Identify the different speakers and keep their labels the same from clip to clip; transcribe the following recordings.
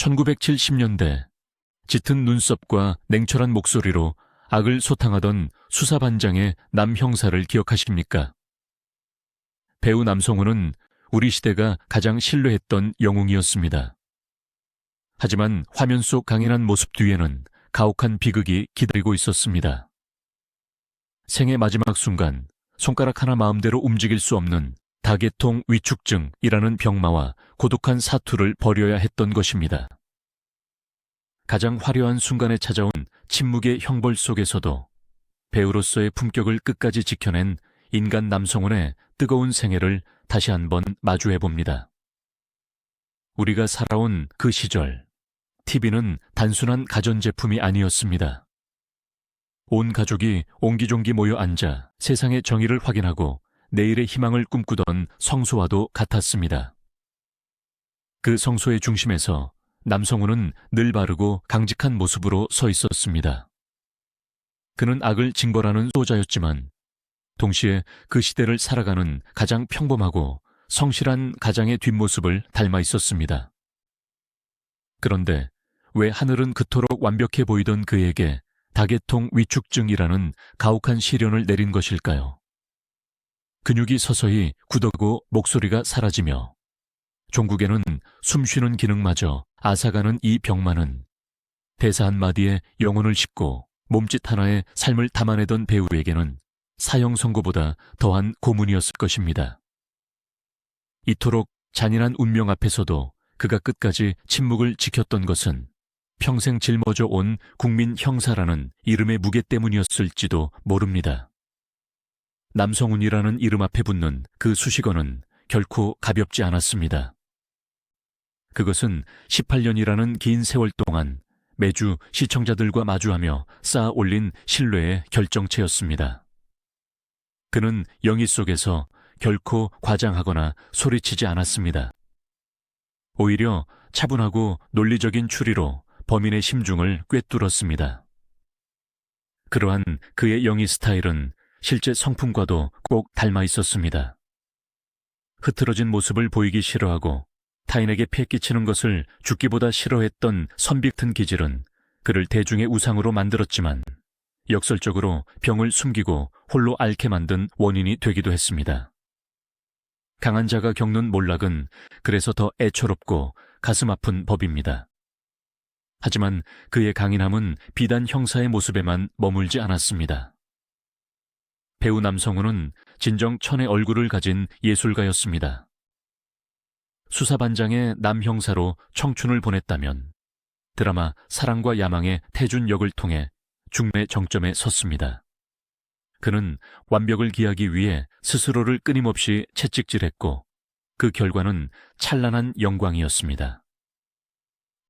Speaker 1: 1970년대 짙은 눈썹과 냉철한 목소리로 악을 소탕하던 수사반장의 남 형사를 기억하십니까? 배우 남성우는 우리 시대가 가장 신뢰했던 영웅이었습니다. 하지만 화면 속 강인한 모습 뒤에는 가혹한 비극이 기다리고 있었습니다. 생의 마지막 순간 손가락 하나 마음대로 움직일 수 없는 다계통 위축증이라는 병마와 고독한 사투를 벌여야 했던 것입니다. 가장 화려한 순간에 찾아온 침묵의 형벌 속에서도 배우로서의 품격을 끝까지 지켜낸 인간 남성훈의 뜨거운 생애를 다시 한번 마주해봅니다. 우리가 살아온 그 시절, TV는 단순한 가전제품이 아니었습니다. 온 가족이 옹기종기 모여 앉아 세상의 정의를 확인하고 내일의 희망을 꿈꾸던 성소와도 같았습니다. 그 성소의 중심에서 남성훈은 늘 바르고 강직한 모습으로 서 있었습니다. 그는 악을 징벌하는 소자였지만 동시에 그 시대를 살아가는 가장 평범하고 성실한 가장의 뒷모습을 닮아 있었습니다. 그런데 왜 하늘은 그토록 완벽해 보이던 그에게 다계통 위축증이라는 가혹한 시련을 내린 것일까요? 근육이 서서히 굳어가고 목소리가 사라지며 종국에는 숨쉬는 기능마저 앗아가는 이 병만은 대사 한마디에 영혼을 싣고 몸짓 하나에 삶을 담아내던 배우에게는 사형 선고보다 더한 고문이었을 것입니다. 이토록 잔인한 운명 앞에서도 그가 끝까지 침묵을 지켰던 것은 평생 짊어져 온 국민 형사라는 이름의 무게 때문이었을지도 모릅니다. 남성훈이라는 이름 앞에 붙는 그 수식어는 결코 가볍지 않았습니다. 그것은 18년이라는 긴 세월 동안 매주 시청자들과 마주하며 쌓아 올린 신뢰의 결정체였습니다. 그는 영희 속에서 결코 과장하거나 소리치지 않았습니다. 오히려 차분하고 논리적인 추리로 범인의 심중을 꿰뚫었습니다. 그러한 그의 영희 스타일은 실제 성품과도 꼭 닮아 있었습니다. 흐트러진 모습을 보이기 싫어하고 타인에게 폐 끼치는 것을 죽기보다 싫어했던 선비튼 기질은 그를 대중의 우상으로 만들었지만 역설적으로 병을 숨기고 홀로 앓게 만든 원인이 되기도 했습니다. 강한 자가 겪는 몰락은 그래서 더 애처롭고 가슴 아픈 법입니다. 하지만 그의 강인함은 비단 형사의 모습에만 머물지 않았습니다. 배우 남성훈은 진정 천의 얼굴을 가진 예술가였습니다. 수사반장의 남형사로 청춘을 보냈다면 드라마 사랑과 야망의 태준 역을 통해 중매 정점에 섰습니다. 그는 완벽을 기하기 위해 스스로를 끊임없이 채찍질했고 그 결과는 찬란한 영광이었습니다.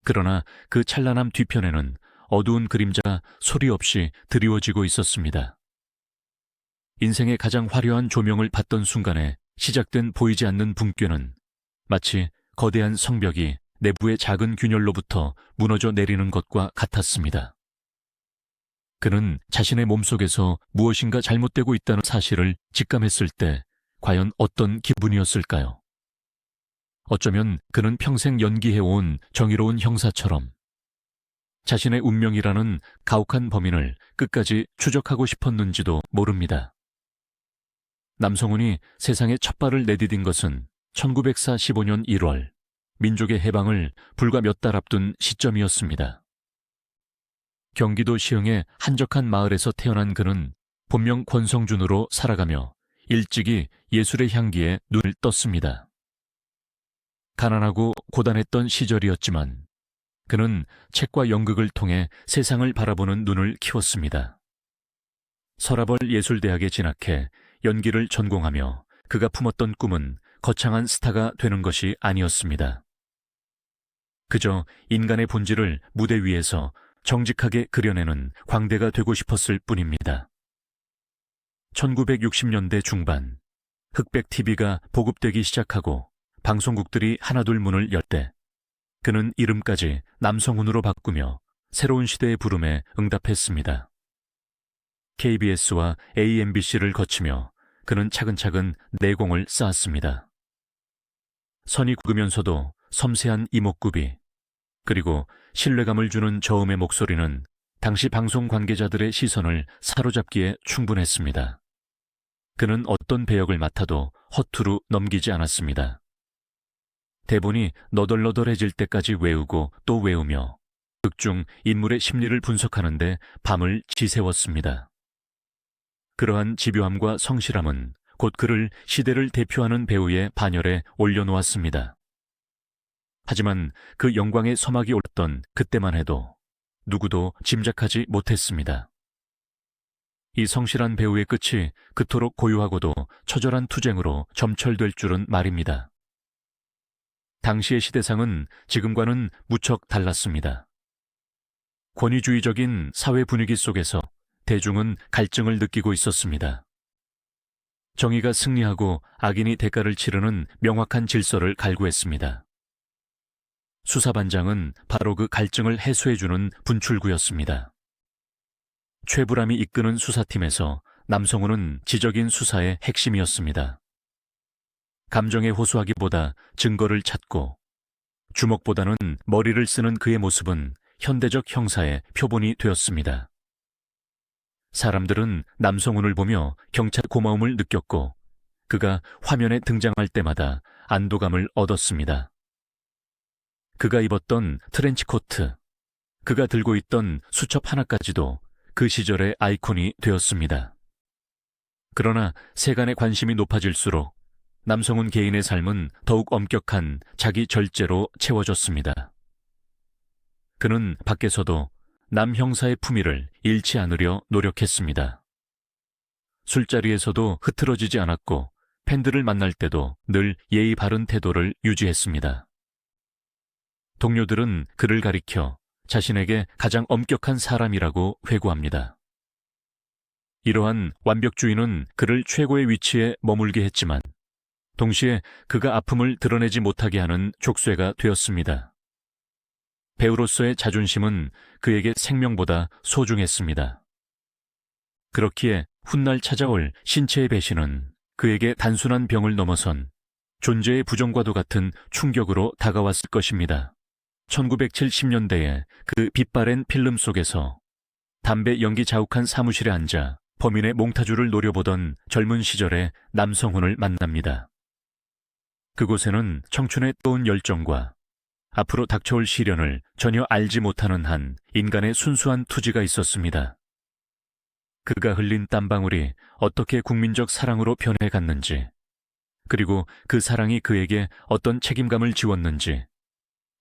Speaker 1: 그러나 그 찬란함 뒤편에는 어두운 그림자 소리 없이 드리워지고 있었습니다. 인생의 가장 화려한 조명을 받던 순간에 시작된 보이지 않는 붕괴는 마치 거대한 성벽이 내부의 작은 균열로부터 무너져 내리는 것과 같았습니다. 그는 자신의 몸속에서 무엇인가 잘못되고 있다는 사실을 직감했을 때 과연 어떤 기분이었을까요? 어쩌면 그는 평생 연기해온 정의로운 형사처럼 자신의 운명이라는 가혹한 범인을 끝까지 추적하고 싶었는지도 모릅니다. 남성훈이 세상에 첫 발을 내디딘 것은 1945년 1월 민족의 해방을 불과 몇 달 앞둔 시점이었습니다. 경기도 시흥의 한적한 마을에서 태어난 그는 본명 권성준으로 살아가며 일찍이 예술의 향기에 눈을 떴습니다. 가난하고 고단했던 시절이었지만 그는 책과 연극을 통해 세상을 바라보는 눈을 키웠습니다. 서라벌 예술대학에 진학해 연기를 전공하며 그가 품었던 꿈은 거창한 스타가 되는 것이 아니었습니다. 그저 인간의 본질을 무대 위에서 정직하게 그려내는 광대가 되고 싶었을 뿐입니다. 1960년대 중반 흑백 TV가 보급되기 시작하고 방송국들이 하나둘 문을 열 때 그는 이름까지 남성훈으로 바꾸며 새로운 시대의 부름에 응답했습니다. KBS와 AMBC를 거치며 그는 차근차근 내공을 쌓았습니다. 선이 굵으면서도 섬세한 이목구비, 그리고 신뢰감을 주는 저음의 목소리는 당시 방송 관계자들의 시선을 사로잡기에 충분했습니다. 그는 어떤 배역을 맡아도 허투루 넘기지 않았습니다. 대본이 너덜너덜해질 때까지 외우고 또 외우며 극중 인물의 심리를 분석하는데 밤을 지새웠습니다. 그러한 집요함과 성실함은 곧 그를 시대를 대표하는 배우의 반열에 올려놓았습니다. 하지만 그 영광의 서막이 올랐던 그때만 해도 누구도 짐작하지 못했습니다. 이 성실한 배우의 끝이 그토록 고요하고도 처절한 투쟁으로 점철될 줄은 말입니다. 당시의 시대상은 지금과는 무척 달랐습니다. 권위주의적인 사회 분위기 속에서 대중은 갈증을 느끼고 있었습니다. 정의가 승리하고 악인이 대가를 치르는 명확한 질서를 갈구했습니다. 수사반장은 바로 그 갈증을 해소해주는 분출구였습니다. 최불암이 이끄는 수사팀에서 남성우는 지적인 수사의 핵심이었습니다. 감정에 호소하기보다 증거를 찾고 주먹보다는 머리를 쓰는 그의 모습은 현대적 형사의 표본이 되었습니다. 사람들은 남성운을 보며 경찰 고마움을 느꼈고 그가 화면에 등장할 때마다 안도감을 얻었습니다. 그가 입었던 트렌치코트, 그가 들고 있던 수첩 하나까지도 그 시절의 아이콘이 되었습니다. 그러나 세간의 관심이 높아질수록 남성운 개인의 삶은 더욱 엄격한 자기 절제로 채워졌습니다. 그는 밖에서도 남 형사의 품위를 잃지 않으려 노력했습니다. 술자리에서도 흐트러지지 않았고 팬들을 만날 때도 늘 예의 바른 태도를 유지했습니다. 동료들은 그를 가리켜 자신에게 가장 엄격한 사람이라고 회고합니다. 이러한 완벽주의는 그를 최고의 위치에 머물게 했지만 동시에 그가 아픔을 드러내지 못하게 하는 족쇄가 되었습니다. 배우로서의 자존심은 그에게 생명보다 소중했습니다. 그렇기에 훗날 찾아올 신체의 배신은 그에게 단순한 병을 넘어선 존재의 부정과도 같은 충격으로 다가왔을 것입니다. 1970년대에 그 빛바랜 필름 속에서 담배 연기 자욱한 사무실에 앉아 범인의 몽타주를 노려보던 젊은 시절의 남성훈을 만납니다. 그곳에는 청춘의 뜨거운 열정과 앞으로 닥쳐올 시련을 전혀 알지 못하는 한 인간의 순수한 투지가 있었습니다. 그가 흘린 땀방울이 어떻게 국민적 사랑으로 변해갔는지, 그리고 그 사랑이 그에게 어떤 책임감을 지웠는지,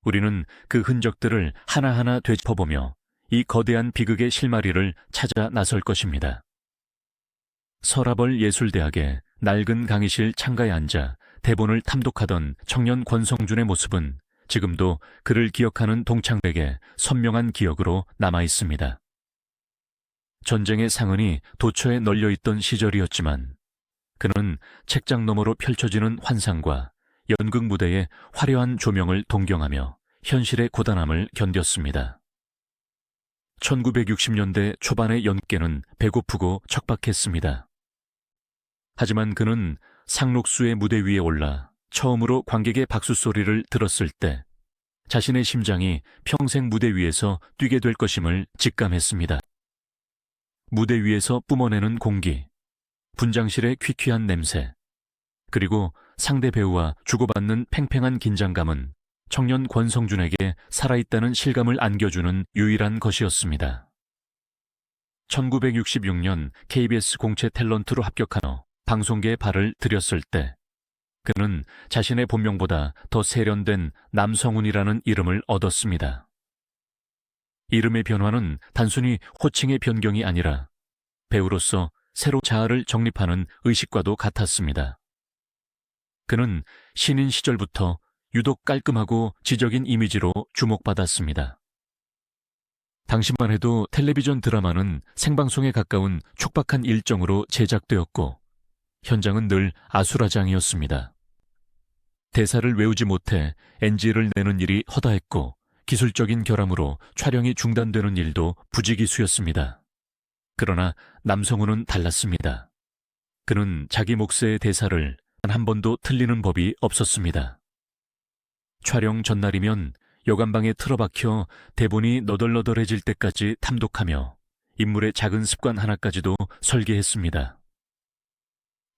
Speaker 1: 우리는 그 흔적들을 하나하나 되짚어보며 이 거대한 비극의 실마리를 찾아 나설 것입니다. 서라벌 예술대학의 낡은 강의실 창가에 앉아 대본을 탐독하던 청년 권성준의 모습은 지금도 그를 기억하는 동창들에게 선명한 기억으로 남아있습니다. 전쟁의 상흔이 도처에 널려있던 시절이었지만 그는 책장 너머로 펼쳐지는 환상과 연극 무대의 화려한 조명을 동경하며 현실의 고단함을 견뎠습니다. 1960년대 초반의 연극계는 배고프고 척박했습니다. 하지만 그는 상록수의 무대 위에 올라 처음으로 관객의 박수 소리를 들었을 때 자신의 심장이 평생 무대 위에서 뛰게 될 것임을 직감했습니다. 무대 위에서 뿜어내는 공기, 분장실의 퀴퀴한 냄새, 그리고 상대 배우와 주고받는 팽팽한 긴장감은 청년 권성준에게 살아있다는 실감을 안겨주는 유일한 것이었습니다. 1966년 KBS 공채 탤런트로 합격한 후 방송계에 발을 들였을 때 그는 자신의 본명보다 더 세련된 남성훈이라는 이름을 얻었습니다. 이름의 변화는 단순히 호칭의 변경이 아니라 배우로서 새로 자아를 정립하는 의식과도 같았습니다. 그는 신인 시절부터 유독 깔끔하고 지적인 이미지로 주목받았습니다. 당시만 해도 텔레비전 드라마는 생방송에 가까운 촉박한 일정으로 제작되었고 현장은 늘 아수라장이었습니다. 대사를 외우지 못해 NG를 내는 일이 허다했고 기술적인 결함으로 촬영이 중단되는 일도 부지기수였습니다. 그러나 남성훈은 달랐습니다. 그는 자기 몫의 대사를 단 한 번도 틀리는 법이 없었습니다. 촬영 전날이면 여관방에 틀어박혀 대본이 너덜너덜해질 때까지 탐독하며 인물의 작은 습관 하나까지도 설계했습니다.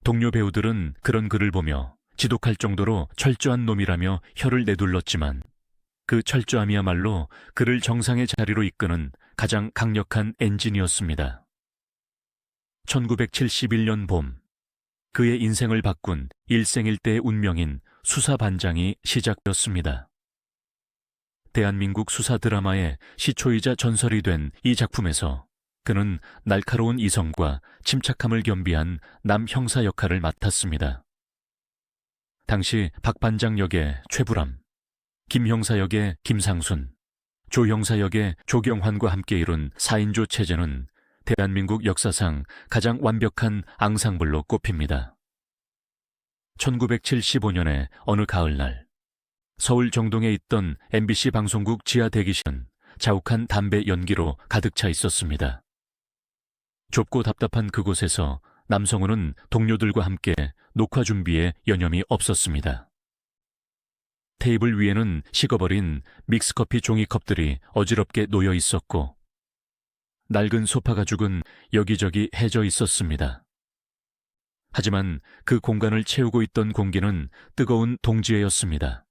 Speaker 1: 동료 배우들은 그런 그를 보며 지독할 정도로 철저한 놈이라며 혀를 내둘렀지만 그 철저함이야말로 그를 정상의 자리로 이끄는 가장 강력한 엔진이었습니다. 1971년 봄, 그의 인생을 바꾼 일생일대의 운명인 수사반장이 시작되었습니다. 대한민국 수사 드라마의 시초이자 전설이 된 이 작품에서 그는 날카로운 이성과 침착함을 겸비한 남 형사 역할을 맡았습니다. 당시 박 반장 역의 최불암, 김 형사 역의 김상순, 조 형사 역의 조경환과 함께 이룬 4인조 체제는 대한민국 역사상 가장 완벽한 앙상블로 꼽힙니다. 1975년의 어느 가을날, 서울 정동에 있던 MBC 방송국 지하 대기실은 자욱한 담배 연기로 가득 차 있었습니다. 좁고 답답한 그곳에서 남성우는 동료들과 함께 녹화 준비에 여념이 없었습니다. 테이블 위에는 식어버린 믹스커피 종이컵들이 어지럽게 놓여 있었고 낡은 소파 가죽은 여기저기 해져 있었습니다. 하지만 그 공간을 채우고 있던 공기는 뜨거운 동지애였습니다.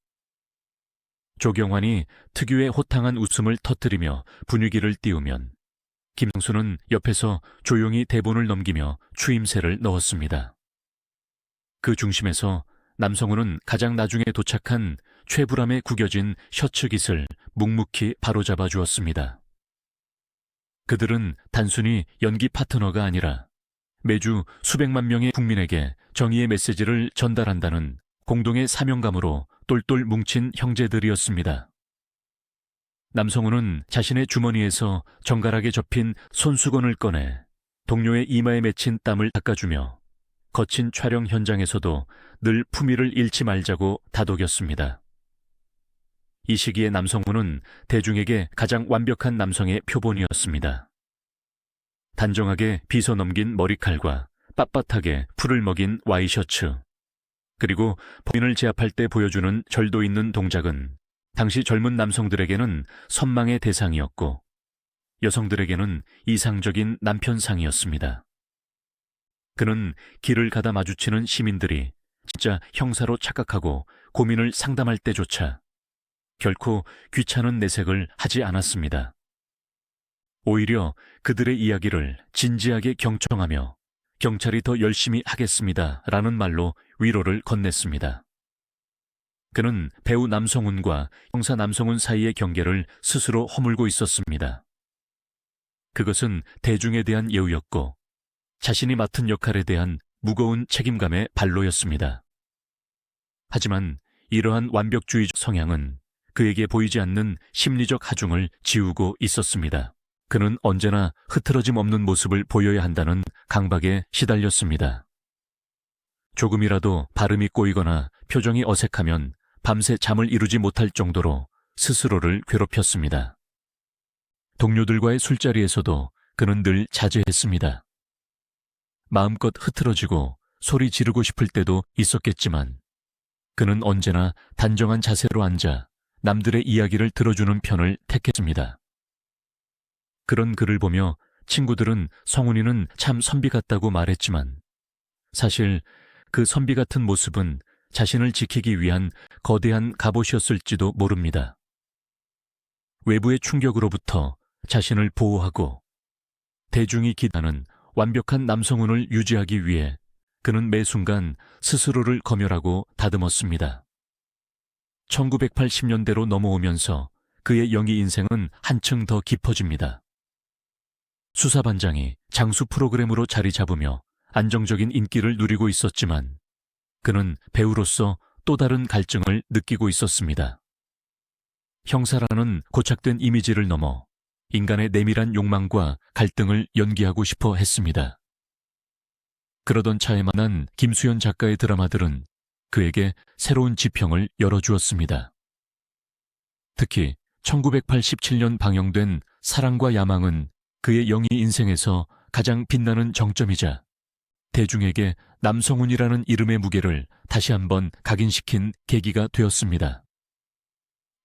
Speaker 1: 조경환이 특유의 호탕한 웃음을 터뜨리며 분위기를 띄우면 김상수는 옆에서 조용히 대본을 넘기며 추임새를 넣었습니다. 그 중심에서 남성우는 가장 나중에 도착한 최불암에 구겨진 셔츠 깃을 묵묵히 바로잡아 주었습니다. 그들은 단순히 연기 파트너가 아니라 매주 수백만 명의 국민에게 정의의 메시지를 전달한다는 공동의 사명감으로 똘똘 뭉친 형제들이었습니다. 남성우는 자신의 주머니에서 정갈하게 접힌 손수건을 꺼내 동료의 이마에 맺힌 땀을 닦아주며 거친 촬영 현장에서도 늘 품위를 잃지 말자고 다독였습니다. 이 시기에 남성우는 대중에게 가장 완벽한 남성의 표본이었습니다. 단정하게 빗어 넘긴 머리칼과 빳빳하게 풀을 먹인 와이셔츠, 그리고 본인을 제압할 때 보여주는 절도 있는 동작은 당시 젊은 남성들에게는 선망의 대상이었고 여성들에게는 이상적인 남편상이었습니다. 그는 길을 가다 마주치는 시민들이 진짜 형사로 착각하고 고민을 상담할 때조차 결코 귀찮은 내색을 하지 않았습니다. 오히려 그들의 이야기를 진지하게 경청하며 경찰이 더 열심히 하겠습니다 라는 말로 위로를 건넸습니다. 그는 배우 남성훈과 형사 남성훈 사이의 경계를 스스로 허물고 있었습니다. 그것은 대중에 대한 예우였고 자신이 맡은 역할에 대한 무거운 책임감의 발로였습니다. 하지만 이러한 완벽주의적 성향은 그에게 보이지 않는 심리적 하중을 지우고 있었습니다. 그는 언제나 흐트러짐 없는 모습을 보여야 한다는 강박에 시달렸습니다. 조금이라도 발음이 꼬이거나 표정이 어색하면 밤새 잠을 이루지 못할 정도로 스스로를 괴롭혔습니다. 동료들과의 술자리에서도 그는 늘 자제했습니다. 마음껏 흐트러지고 소리 지르고 싶을 때도 있었겠지만 그는 언제나 단정한 자세로 앉아 남들의 이야기를 들어주는 편을 택했습니다. 그런 그를 보며 친구들은 성훈이는 참 선비 같다고 말했지만 사실 그 선비 같은 모습은 자신을 지키기 위한 거대한 갑옷이었을지도 모릅니다. 외부의 충격으로부터 자신을 보호하고 대중이 기다는 완벽한 남성운을 유지하기 위해 그는 매 순간 스스로를 검열하고 다듬었습니다. 1980년대로 넘어오면서 그의 연기 인생은 한층 더 깊어집니다. 수사반장이 장수 프로그램으로 자리 잡으며 안정적인 인기를 누리고 있었지만 그는 배우로서 또 다른 갈증을 느끼고 있었습니다. 형사라는 고착된 이미지를 넘어 인간의 내밀한 욕망과 갈등을 연기하고 싶어 했습니다. 그러던 차에 만난 김수현 작가의 드라마들은 그에게 새로운 지평을 열어주었습니다. 특히 1987년 방영된 사랑과 야망은 그의 영희 인생에서 가장 빛나는 정점이자 대중에게 남성훈이라는 이름의 무게를 다시 한번 각인시킨 계기가 되었습니다.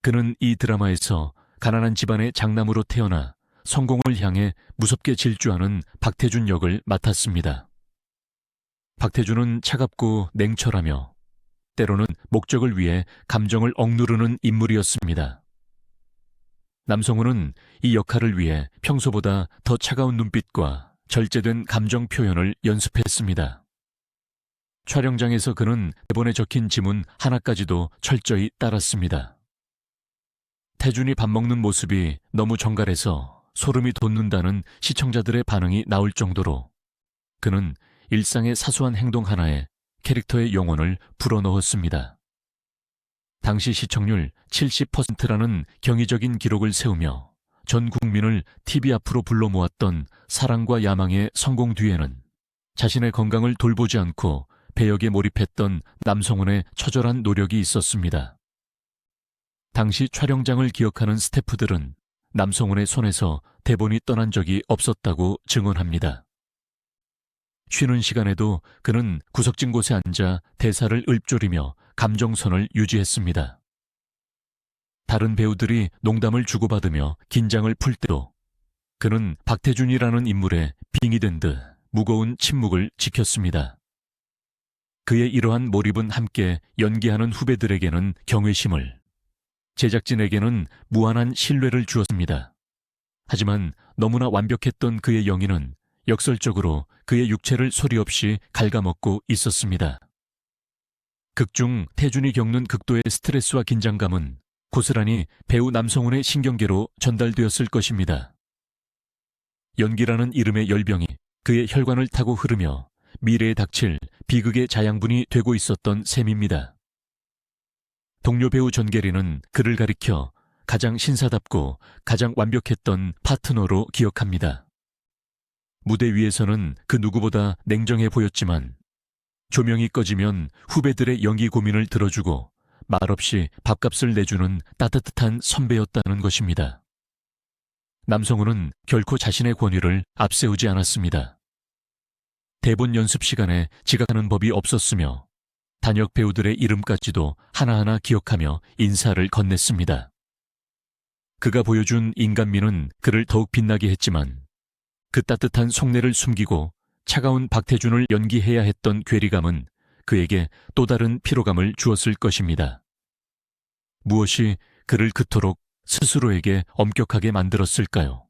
Speaker 1: 그는 이 드라마에서 가난한 집안의 장남으로 태어나 성공을 향해 무섭게 질주하는 박태준 역을 맡았습니다. 박태준은 차갑고 냉철하며 때로는 목적을 위해 감정을 억누르는 인물이었습니다. 남성우는 이 역할을 위해 평소보다 더 차가운 눈빛과 절제된 감정 표현을 연습했습니다. 촬영장에서 그는 대본에 적힌 지문 하나까지도 철저히 따랐습니다. 태준이 밥 먹는 모습이 너무 정갈해서 소름이 돋는다는 시청자들의 반응이 나올 정도로 그는 일상의 사소한 행동 하나에 캐릭터의 영혼을 불어넣었습니다. 당시 시청률 70%라는 경이적인 기록을 세우며 전 국민을 TV 앞으로 불러 모았던 사랑과 야망의 성공 뒤에는 자신의 건강을 돌보지 않고 배역에 몰입했던 남성훈의 처절한 노력이 있었습니다. 당시 촬영장을 기억하는 스태프들은 남성훈의 손에서 대본이 떠난 적이 없었다고 증언합니다. 쉬는 시간에도 그는 구석진 곳에 앉아 대사를 읊조리며 감정선을 유지했습니다. 다른 배우들이 농담을 주고받으며 긴장을 풀 때도 그는 박태준이라는 인물에 빙의된 듯 무거운 침묵을 지켰습니다. 그의 이러한 몰입은 함께 연기하는 후배들에게는 경외심을, 제작진에게는 무한한 신뢰를 주었습니다. 하지만 너무나 완벽했던 그의 연기는 역설적으로 그의 육체를 소리 없이 갉아먹고 있었습니다. 극중 태준이 겪는 극도의 스트레스와 긴장감은 고스란히 배우 남성훈의 신경계로 전달되었을 것입니다. 연기라는 이름의 열병이 그의 혈관을 타고 흐르며 미래에 닥칠 비극의 자양분이 되고 있었던 셈입니다. 동료 배우 전계리는 그를 가리켜 가장 신사답고 가장 완벽했던 파트너로 기억합니다. 무대 위에서는 그 누구보다 냉정해 보였지만 조명이 꺼지면 후배들의 연기 고민을 들어주고 말없이 밥값을 내주는 따뜻한 선배였다는 것입니다. 남성훈은 결코 자신의 권위를 앞세우지 않았습니다. 대본 연습 시간에 지각하는 법이 없었으며 단역 배우들의 이름까지도 하나하나 기억하며 인사를 건넸습니다. 그가 보여준 인간미는 그를 더욱 빛나게 했지만 그 따뜻한 속내를 숨기고 차가운 박태준을 연기해야 했던 괴리감은 그에게 또 다른 피로감을 주었을 것입니다. 무엇이 그를 그토록 스스로에게 엄격하게 만들었을까요?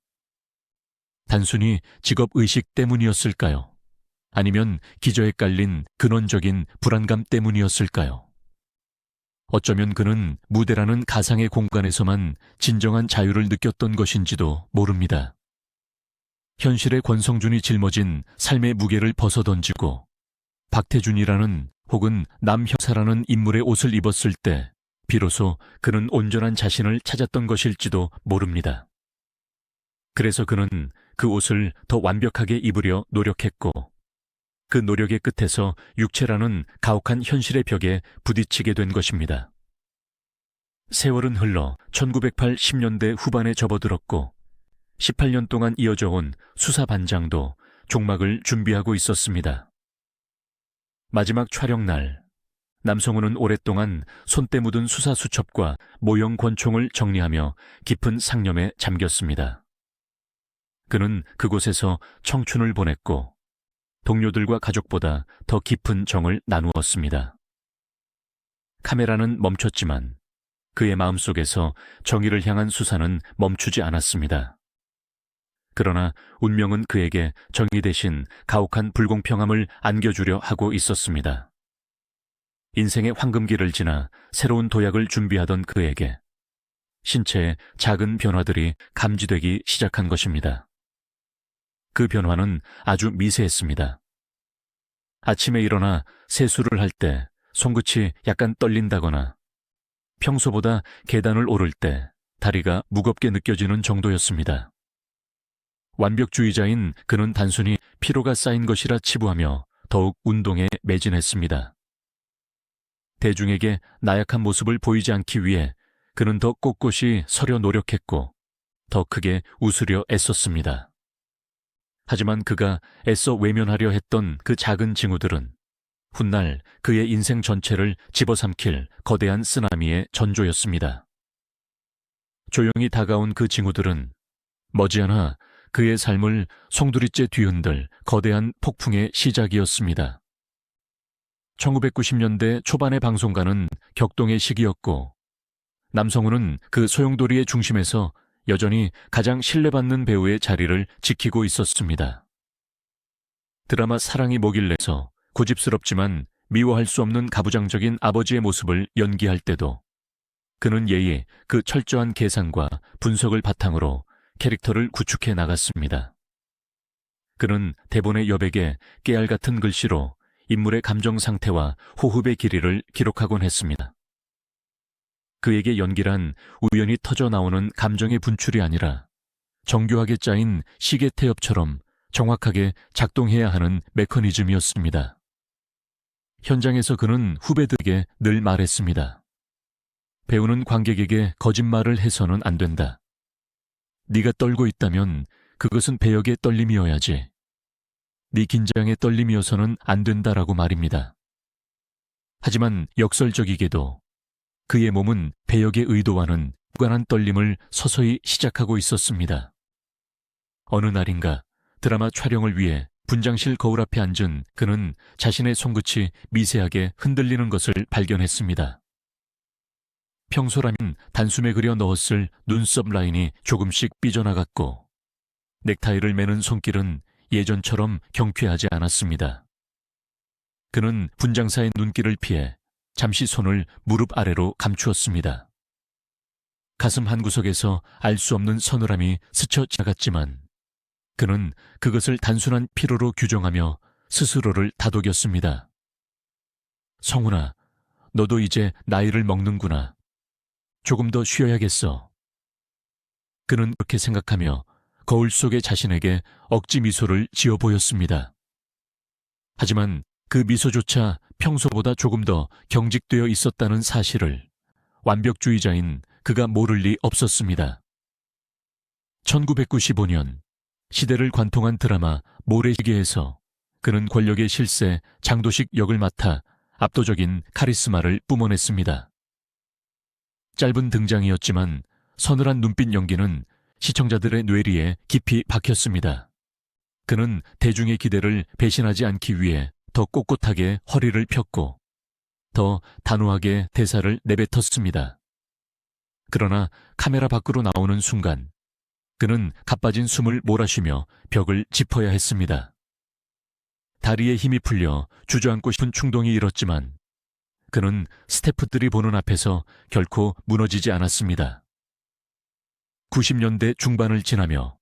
Speaker 1: 단순히 직업의식 때문이었을까요? 아니면 기저에 깔린 근원적인 불안감 때문이었을까요? 어쩌면 그는 무대라는 가상의 공간에서만 진정한 자유를 느꼈던 것인지도 모릅니다. 현실의 권성준이 짊어진 삶의 무게를 벗어던지고 박태준이라는 혹은 남 형사라는 인물의 옷을 입었을 때 비로소 그는 온전한 자신을 찾았던 것일지도 모릅니다. 그래서 그는 그 옷을 더 완벽하게 입으려 노력했고 그 노력의 끝에서 육체라는 가혹한 현실의 벽에 부딪히게 된 것입니다. 세월은 흘러 1980년대 후반에 접어들었고 18년 동안 이어져 온 수사 반장도 종막을 준비하고 있었습니다. 마지막 촬영 날, 남성훈은 오랫동안 손때 묻은 수사 수첩과 모형 권총을 정리하며 깊은 상념에 잠겼습니다. 그는 그곳에서 청춘을 보냈고 동료들과 가족보다 더 깊은 정을 나누었습니다. 카메라는 멈췄지만 그의 마음속에서 정의를 향한 수사는 멈추지 않았습니다. 그러나 운명은 그에게 정의 대신 가혹한 불공평함을 안겨주려 하고 있었습니다. 인생의 황금기를 지나 새로운 도약을 준비하던 그에게 신체의 작은 변화들이 감지되기 시작한 것입니다. 그 변화는 아주 미세했습니다. 아침에 일어나 세수를 할 때 손끝이 약간 떨린다거나 평소보다 계단을 오를 때 다리가 무겁게 느껴지는 정도였습니다. 완벽주의자인 그는 단순히 피로가 쌓인 것이라 치부하며 더욱 운동에 매진했습니다. 대중에게 나약한 모습을 보이지 않기 위해 그는 더 꼿꼿이 서려 노력했고 더 크게 웃으려 애썼습니다. 하지만 그가 애써 외면하려 했던 그 작은 징후들은 훗날 그의 인생 전체를 집어삼킬 거대한 쓰나미의 전조였습니다. 조용히 다가온 그 징후들은 머지않아 그의 삶을 송두리째 뒤흔들 거대한 폭풍의 시작이었습니다. 1990년대 초반의 방송가는 격동의 시기였고 남성우는 그 소용돌이의 중심에서 여전히 가장 신뢰받는 배우의 자리를 지키고 있었습니다. 드라마 사랑이 뭐길 내서 고집스럽지만 미워할 수 없는 가부장적인 아버지의 모습을 연기할 때도 그는 예의, 그 철저한 계산과 분석을 바탕으로 캐릭터를 구축해 나갔습니다. 그는 대본의 여백에 깨알 같은 글씨로 인물의 감정 상태와 호흡의 길이를 기록하곤 했습니다. 그에게 연기란 우연히 터져 나오는 감정의 분출이 아니라 정교하게 짜인 시계 태엽처럼 정확하게 작동해야 하는 메커니즘이었습니다. 현장에서 그는 후배들에게 늘 말했습니다. 배우는 관객에게 거짓말을 해서는 안 된다. 네가 떨고 있다면 그것은 배역의 떨림이어야지. 네 긴장의 떨림이어서는 안 된다라고 말입니다. 하지만 역설적이게도 그의 몸은 배역의 의도와는 무관한 떨림을 서서히 시작하고 있었습니다. 어느 날인가 드라마 촬영을 위해 분장실 거울 앞에 앉은 그는 자신의 손끝이 미세하게 흔들리는 것을 발견했습니다. 평소라면 단숨에 그려 넣었을 눈썹 라인이 조금씩 삐져나갔고 넥타이를 매는 손길은 예전처럼 경쾌하지 않았습니다. 그는 분장사의 눈길을 피해 잠시 손을 무릎 아래로 감추었습니다. 가슴 한구석에서 알 수 없는 서늘함이 스쳐 지나갔지만 그는 그것을 단순한 피로로 규정하며 스스로를 다독였습니다. 성훈아, 너도 이제 나이를 먹는구나. 조금 더 쉬어야겠어. 그는 그렇게 생각하며 거울 속의 자신에게 억지 미소를 지어 보였습니다. 하지만 그 미소조차 평소보다 조금 더 경직되어 있었다는 사실을 완벽주의자인 그가 모를 리 없었습니다. 1995년 시대를 관통한 드라마 모래시계에서 그는 권력의 실세 장도식 역을 맡아 압도적인 카리스마를 뿜어냈습니다. 짧은 등장이었지만 서늘한 눈빛 연기는 시청자들의 뇌리에 깊이 박혔습니다. 그는 대중의 기대를 배신하지 않기 위해 더 꼿꼿하게 허리를 폈고 더 단호하게 대사를 내뱉었습니다. 그러나 카메라 밖으로 나오는 순간 그는 가빠진 숨을 몰아쉬며 벽을 짚어야 했습니다. 다리에 힘이 풀려 주저앉고 싶은 충동이 일었지만 그는 스태프들이 보는 앞에서 결코 무너지지 않았습니다. 90년대 중반을 지나며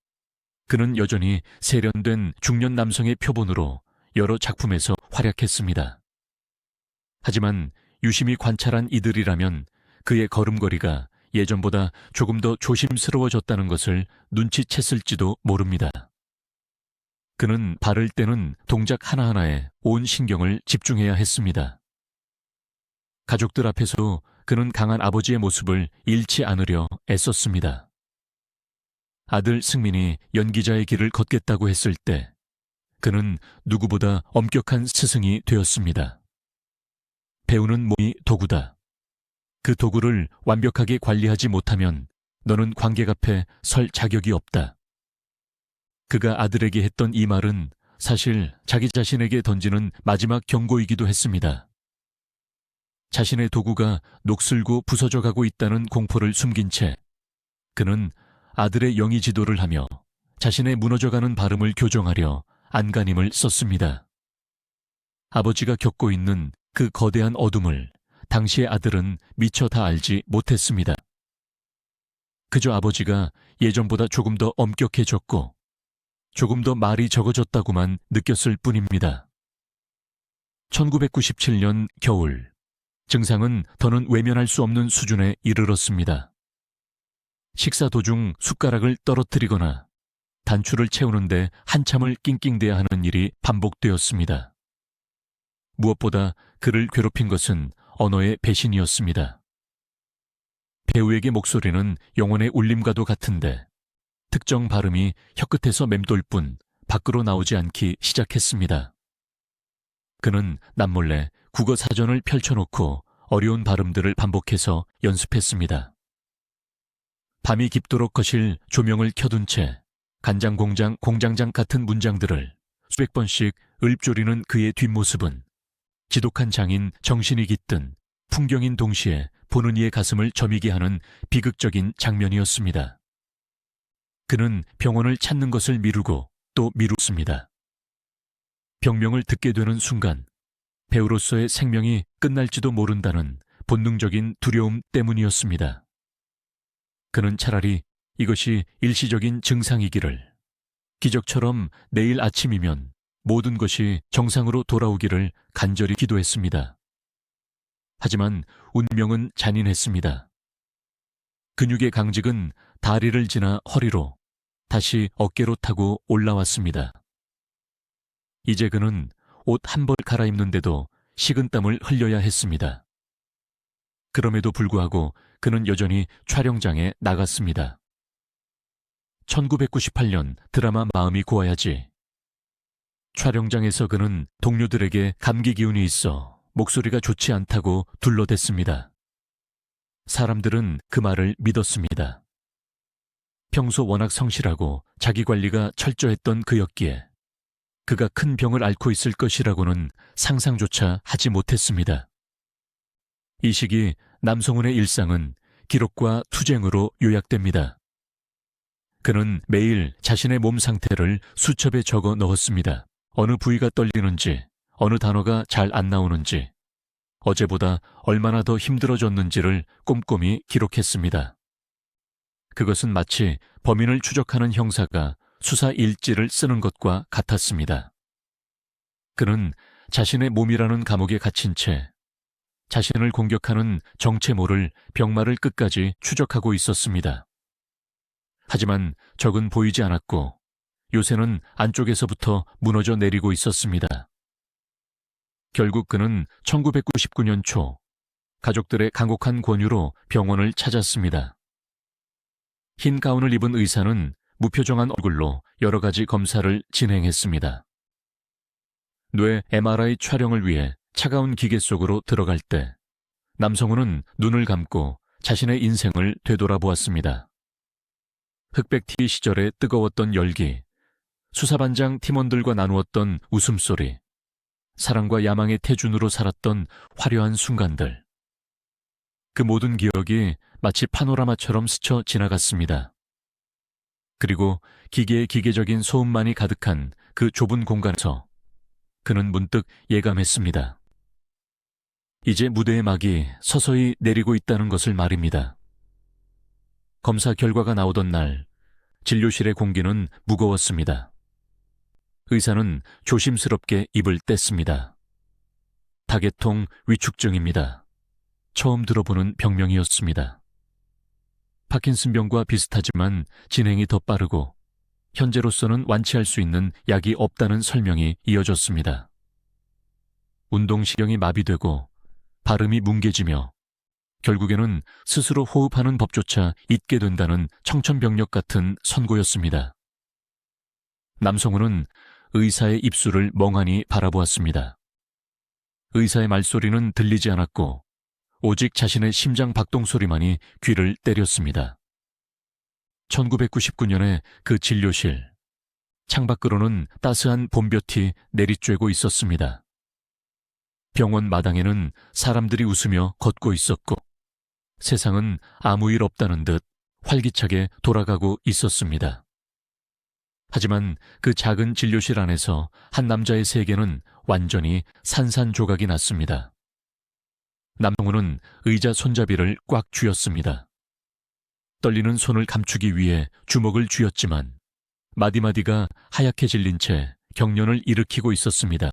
Speaker 1: 그는 여전히 세련된 중년 남성의 표본으로 여러 작품에서 활약했습니다. 하지만 유심히 관찰한 이들이라면 그의 걸음걸이가 예전보다 조금 더 조심스러워졌다는 것을 눈치챘을지도 모릅니다. 그는 바를 때는 동작 하나하나에 온 신경을 집중해야 했습니다. 가족들 앞에서 그는 강한 아버지의 모습을 잃지 않으려 애썼습니다. 아들 승민이 연기자의 길을 걷겠다고 했을 때 그는 누구보다 엄격한 스승이 되었습니다. 배우는 몸이 도구다. 그 도구를 완벽하게 관리하지 못하면 너는 관객 앞에 설 자격이 없다. 그가 아들에게 했던 이 말은 사실 자기 자신에게 던지는 마지막 경고이기도 했습니다. 자신의 도구가 녹슬고 부서져 가고 있다는 공포를 숨긴 채 그는 아들의 영의 지도를 하며 자신의 무너져가는 발음을 교정하려 안간힘을 썼습니다. 아버지가 겪고 있는 그 거대한 어둠을 당시의 아들은 미처 다 알지 못했습니다. 그저 아버지가 예전보다 조금 더 엄격해졌고 조금 더 말이 적어졌다고만 느꼈을 뿐입니다. 1997년 겨울, 증상은 더는 외면할 수 없는 수준에 이르렀습니다. 식사 도중 숟가락을 떨어뜨리거나 단추를 채우는데 한참을 낑낑대야 하는 일이 반복되었습니다. 무엇보다 그를 괴롭힌 것은 언어의 배신이었습니다. 배우에게 목소리는 영혼의 울림과도 같은데 특정 발음이 혀끝에서 맴돌 뿐 밖으로 나오지 않기 시작했습니다. 그는 남몰래 국어 사전을 펼쳐놓고 어려운 발음들을 반복해서 연습했습니다. 밤이 깊도록 거실 조명을 켜둔 채 간장공장, 공장장 같은 문장들을 수백 번씩 읊조리는 그의 뒷모습은 지독한 장인 정신이 깃든 풍경인 동시에 보는 이의 가슴을 저미게 하는 비극적인 장면이었습니다. 그는 병원을 찾는 것을 미루고 또 미뤘습니다. 병명을 듣게 되는 순간 배우로서의 생명이 끝날지도 모른다는 본능적인 두려움 때문이었습니다. 그는 차라리 이것이 일시적인 증상이기를, 기적처럼 내일 아침이면 모든 것이 정상으로 돌아오기를 간절히 기도했습니다. 하지만 운명은 잔인했습니다. 근육의 강직은 다리를 지나 허리로, 다시 어깨로 타고 올라왔습니다. 이제 그는 옷 한 벌 갈아입는데도 식은땀을 흘려야 했습니다. 그럼에도 불구하고 그는 여전히 촬영장에 나갔습니다. 1998년 드라마 마음이 고와야지. 촬영장에서 그는 동료들에게 감기 기운이 있어 목소리가 좋지 않다고 둘러댔습니다. 사람들은 그 말을 믿었습니다. 평소 워낙 성실하고 자기관리가 철저했던 그였기에 그가 큰 병을 앓고 있을 것이라고는 상상조차 하지 못했습니다. 이 시기 남성훈의 일상은 기록과 투쟁으로 요약됩니다. 그는 매일 자신의 몸 상태를 수첩에 적어 넣었습니다. 어느 부위가 떨리는지, 어느 단어가 잘 안 나오는지, 어제보다 얼마나 더 힘들어졌는지를 꼼꼼히 기록했습니다. 그것은 마치 범인을 추적하는 형사가 수사 일지를 쓰는 것과 같았습니다. 그는 자신의 몸이라는 감옥에 갇힌 채 자신을 공격하는 정체모를 병마를 끝까지 추적하고 있었습니다. 하지만 적은 보이지 않았고 요새는 안쪽에서부터 무너져 내리고 있었습니다. 결국 그는 1999년 초 가족들의 간곡한 권유로 병원을 찾았습니다. 흰 가운을 입은 의사는 무표정한 얼굴로 여러 가지 검사를 진행했습니다. 뇌 MRI 촬영을 위해 차가운 기계 속으로 들어갈 때 남성훈은 눈을 감고 자신의 인생을 되돌아보았습니다. 흑백티 시절의 뜨거웠던 열기, 수사반장 팀원들과 나누었던 웃음소리, 사랑과 야망의 태준으로 살았던 화려한 순간들. 그 모든 기억이 마치 파노라마처럼 스쳐 지나갔습니다. 그리고 기계의 기계적인 소음만이 가득한 그 좁은 공간에서 그는 문득 예감했습니다. 이제 무대의 막이 서서히 내리고 있다는 것을 말입니다. 검사 결과가 나오던 날, 진료실의 공기는 무거웠습니다. 의사는 조심스럽게 입을 뗐습니다. 다계통 위축증입니다. 처음 들어보는 병명이었습니다. 파킨슨병과 비슷하지만 진행이 더 빠르고 현재로서는 완치할 수 있는 약이 없다는 설명이 이어졌습니다. 운동신경이 마비되고 발음이 뭉개지며 결국에는 스스로 호흡하는 법조차 잊게 된다는 청천벽력 같은 선고였습니다. 남성훈은 의사의 입술을 멍하니 바라보았습니다. 의사의 말소리는 들리지 않았고 오직 자신의 심장 박동 소리만이 귀를 때렸습니다. 1999년에 그 진료실, 창밖으로는 따스한 봄볕이 내리쬐고 있었습니다. 병원 마당에는 사람들이 웃으며 걷고 있었고 세상은 아무 일 없다는 듯 활기차게 돌아가고 있었습니다. 하지만 그 작은 진료실 안에서 한 남자의 세계는 완전히 산산조각이 났습니다. 남성훈은 의자 손잡이를 꽉 쥐었습니다. 떨리는 손을 감추기 위해 주먹을 쥐었지만 마디마디가 하얗게 질린 채 경련을 일으키고 있었습니다.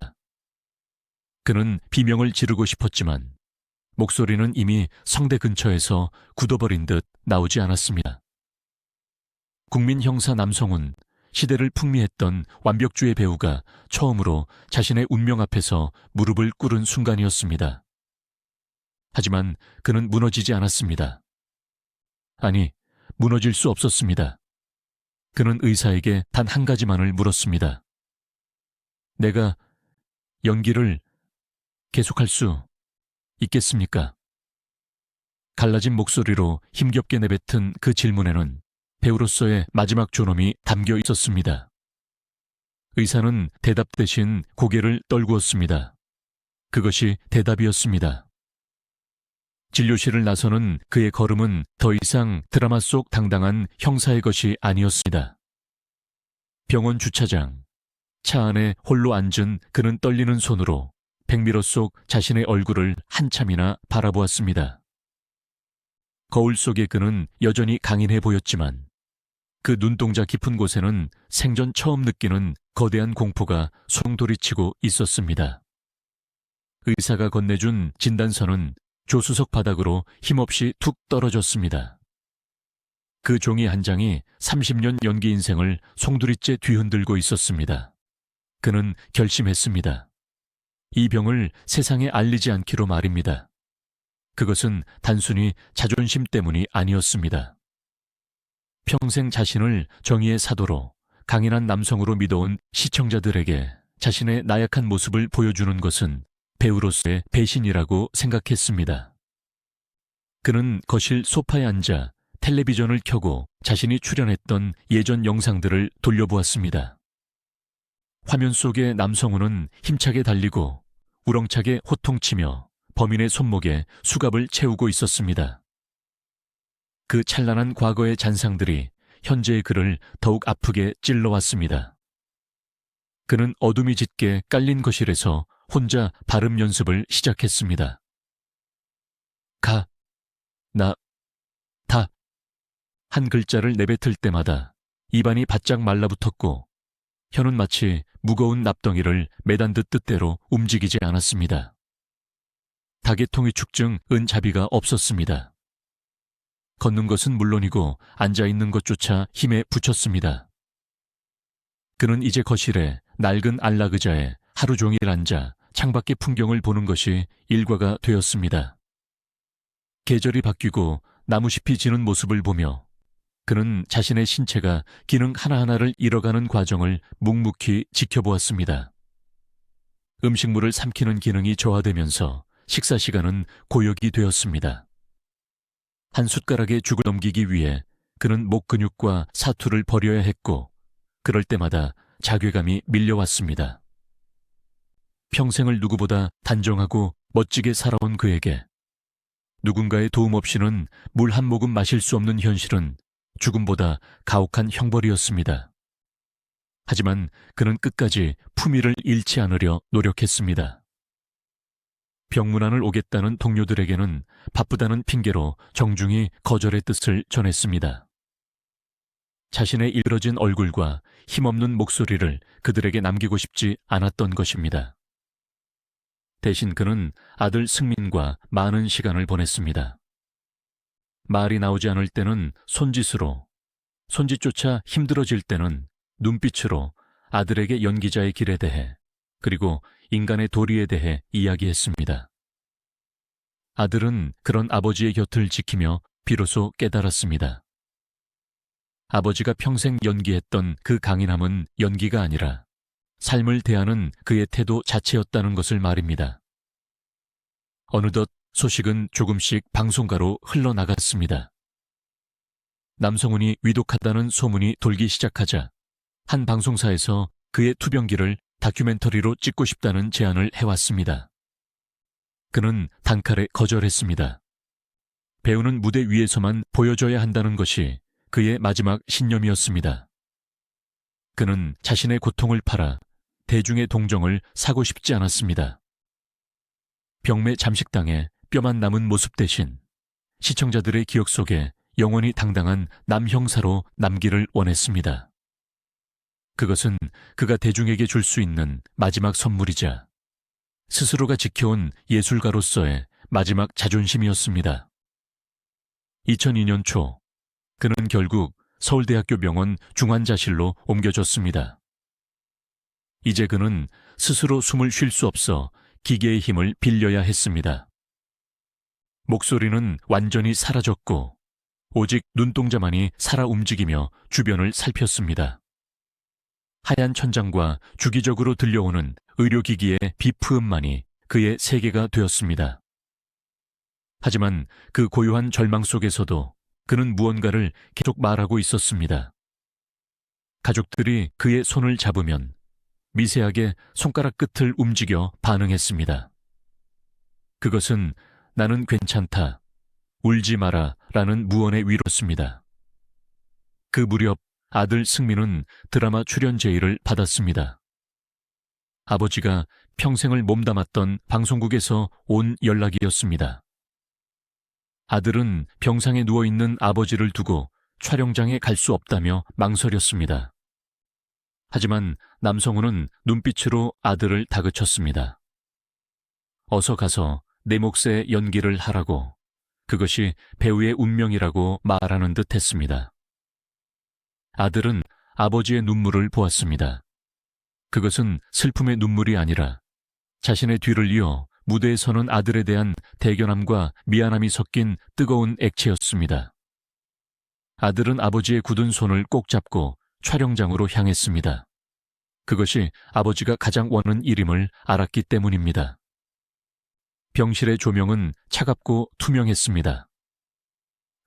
Speaker 1: 그는 비명을 지르고 싶었지만 목소리는 이미 성대 근처에서 굳어버린 듯 나오지 않았습니다. 국민 형사 남성훈, 시대를 풍미했던 완벽주의 배우가 처음으로 자신의 운명 앞에서 무릎을 꿇은 순간이었습니다. 하지만 그는 무너지지 않았습니다. 아니, 무너질 수 없었습니다. 그는 의사에게 단 한 가지만을 물었습니다. 내가 연기를 계속할 수 있겠습니까? 갈라진 목소리로 힘겹게 내뱉은 그 질문에는 배우로서의 마지막 존엄이 담겨 있었습니다. 의사는 대답 대신 고개를 떨구었습니다. 그것이 대답이었습니다. 진료실을 나서는 그의 걸음은 더 이상 드라마 속 당당한 형사의 것이 아니었습니다. 병원 주차장, 차 안에 홀로 앉은 그는 떨리는 손으로 백미러 속 자신의 얼굴을 한참이나 바라보았습니다. 거울 속의 그는 여전히 강인해 보였지만 그 눈동자 깊은 곳에는 생전 처음 느끼는 거대한 공포가 송돌이치고 있었습니다. 의사가 건네준 진단서는 조수석 바닥으로 힘없이 툭 떨어졌습니다. 그 종이 한 장이 30년 연기 인생을 송두리째 뒤흔들고 있었습니다. 그는 결심했습니다. 이 병을 세상에 알리지 않기로 말입니다. 그것은 단순히 자존심 때문이 아니었습니다. 평생 자신을 정의의 사도로 강인한 남성으로 믿어온 시청자들에게 자신의 나약한 모습을 보여주는 것은 배우로서의 배신이라고 생각했습니다. 그는 거실 소파에 앉아 텔레비전을 켜고 자신이 출연했던 예전 영상들을 돌려보았습니다. 화면 속의 남성우는 힘차게 달리고 우렁차게 호통치며 범인의 손목에 수갑을 채우고 있었습니다. 그 찬란한 과거의 잔상들이 현재의 그를 더욱 아프게 찔러왔습니다. 그는 어둠이 짙게 깔린 거실에서 혼자 발음 연습을 시작했습니다. 가, 나, 다. 한 글자를 내뱉을 때마다 입안이 바짝 말라붙었고 혀는 마치 무거운 납덩이를 매단 듯 뜻대로 움직이지 않았습니다. 다개통의 축증 은자비가 없었습니다. 걷는 것은 물론이고 앉아있는 것조차 힘에 부쳤습니다. 그는 이제 거실에 낡은 안락의자에 하루 종일 앉아 창밖의 풍경을 보는 것이 일과가 되었습니다. 계절이 바뀌고 나무잎이 지는 모습을 보며 그는 자신의 신체가 기능 하나하나를 잃어가는 과정을 묵묵히 지켜보았습니다. 음식물을 삼키는 기능이 저하되면서 식사 시간은 고역이 되었습니다. 한 숟가락의 죽을 넘기기 위해 그는 목 근육과 사투를 버려야 했고 그럴 때마다 자괴감이 밀려왔습니다. 평생을 누구보다 단정하고 멋지게 살아온 그에게 누군가의 도움 없이는 물 한 모금 마실 수 없는 현실은 죽음보다 가혹한 형벌이었습니다. 하지만 그는 끝까지 품위를 잃지 않으려 노력했습니다. 병문안을 오겠다는 동료들에게는 바쁘다는 핑계로 정중히 거절의 뜻을 전했습니다. 자신의 일그러진 얼굴과 힘없는 목소리를 그들에게 남기고 싶지 않았던 것입니다. 대신 그는 아들 승민과 많은 시간을 보냈습니다. 말이 나오지 않을 때는 손짓으로, 손짓조차 힘들어질 때는 눈빛으로 아들에게 연기자의 길에 대해 그리고 인간의 도리에 대해 이야기했습니다. 아들은 그런 아버지의 곁을 지키며 비로소 깨달았습니다. 아버지가 평생 연기했던 그 강인함은 연기가 아니라 삶을 대하는 그의 태도 자체였다는 것을 말입니다. 어느덧 소식은 조금씩 방송가로 흘러나갔습니다. 남성훈이 위독하다는 소문이 돌기 시작하자 한 방송사에서 그의 투병기를 다큐멘터리로 찍고 싶다는 제안을 해왔습니다. 그는 단칼에 거절했습니다. 배우는 무대 위에서만 보여줘야 한다는 것이 그의 마지막 신념이었습니다. 그는 자신의 고통을 팔아 대중의 동정을 사고 싶지 않았습니다. 병매 잠식당에 뼈만 남은 모습 대신 시청자들의 기억 속에 영원히 당당한 남형사로 남기를 원했습니다. 그것은 그가 대중에게 줄 수 있는 마지막 선물이자 스스로가 지켜온 예술가로서의 마지막 자존심이었습니다. 2002년 초 그는 결국 서울대학교 병원 중환자실로 옮겨졌습니다. 이제 그는 스스로 숨을 쉴 수 없어 기계의 힘을 빌려야 했습니다. 목소리는 완전히 사라졌고 오직 눈동자만이 살아 움직이며 주변을 살폈습니다. 하얀 천장과 주기적으로 들려오는 의료기기의 비프음만이 그의 세계가 되었습니다. 하지만 그 고요한 절망 속에서도 그는 무언가를 계속 말하고 있었습니다. 가족들이 그의 손을 잡으면 미세하게 손가락 끝을 움직여 반응했습니다. 그것은 나는 괜찮다, 울지 마라 라는 무언의 위로였습니다. 그 무렵 아들 승민은 드라마 출연 제의를 받았습니다. 아버지가 평생을 몸담았던 방송국에서 온 연락이었습니다. 아들은 병상에 누워있는 아버지를 두고 촬영장에 갈 수 없다며 망설였습니다. 하지만 남성우는 눈빛으로 아들을 다그쳤습니다. 어서 가서 내 몫의 연기를 하라고, 그것이 배우의 운명이라고 말하는 듯 했습니다. 아들은 아버지의 눈물을 보았습니다. 그것은 슬픔의 눈물이 아니라 자신의 뒤를 이어 무대에 서는 아들에 대한 대견함과 미안함이 섞인 뜨거운 액체였습니다. 아들은 아버지의 굳은 손을 꼭 잡고 촬영장으로 향했습니다. 그것이 아버지가 가장 원하는 일임을 알았기 때문입니다. 병실의 조명은 차갑고 투명했습니다.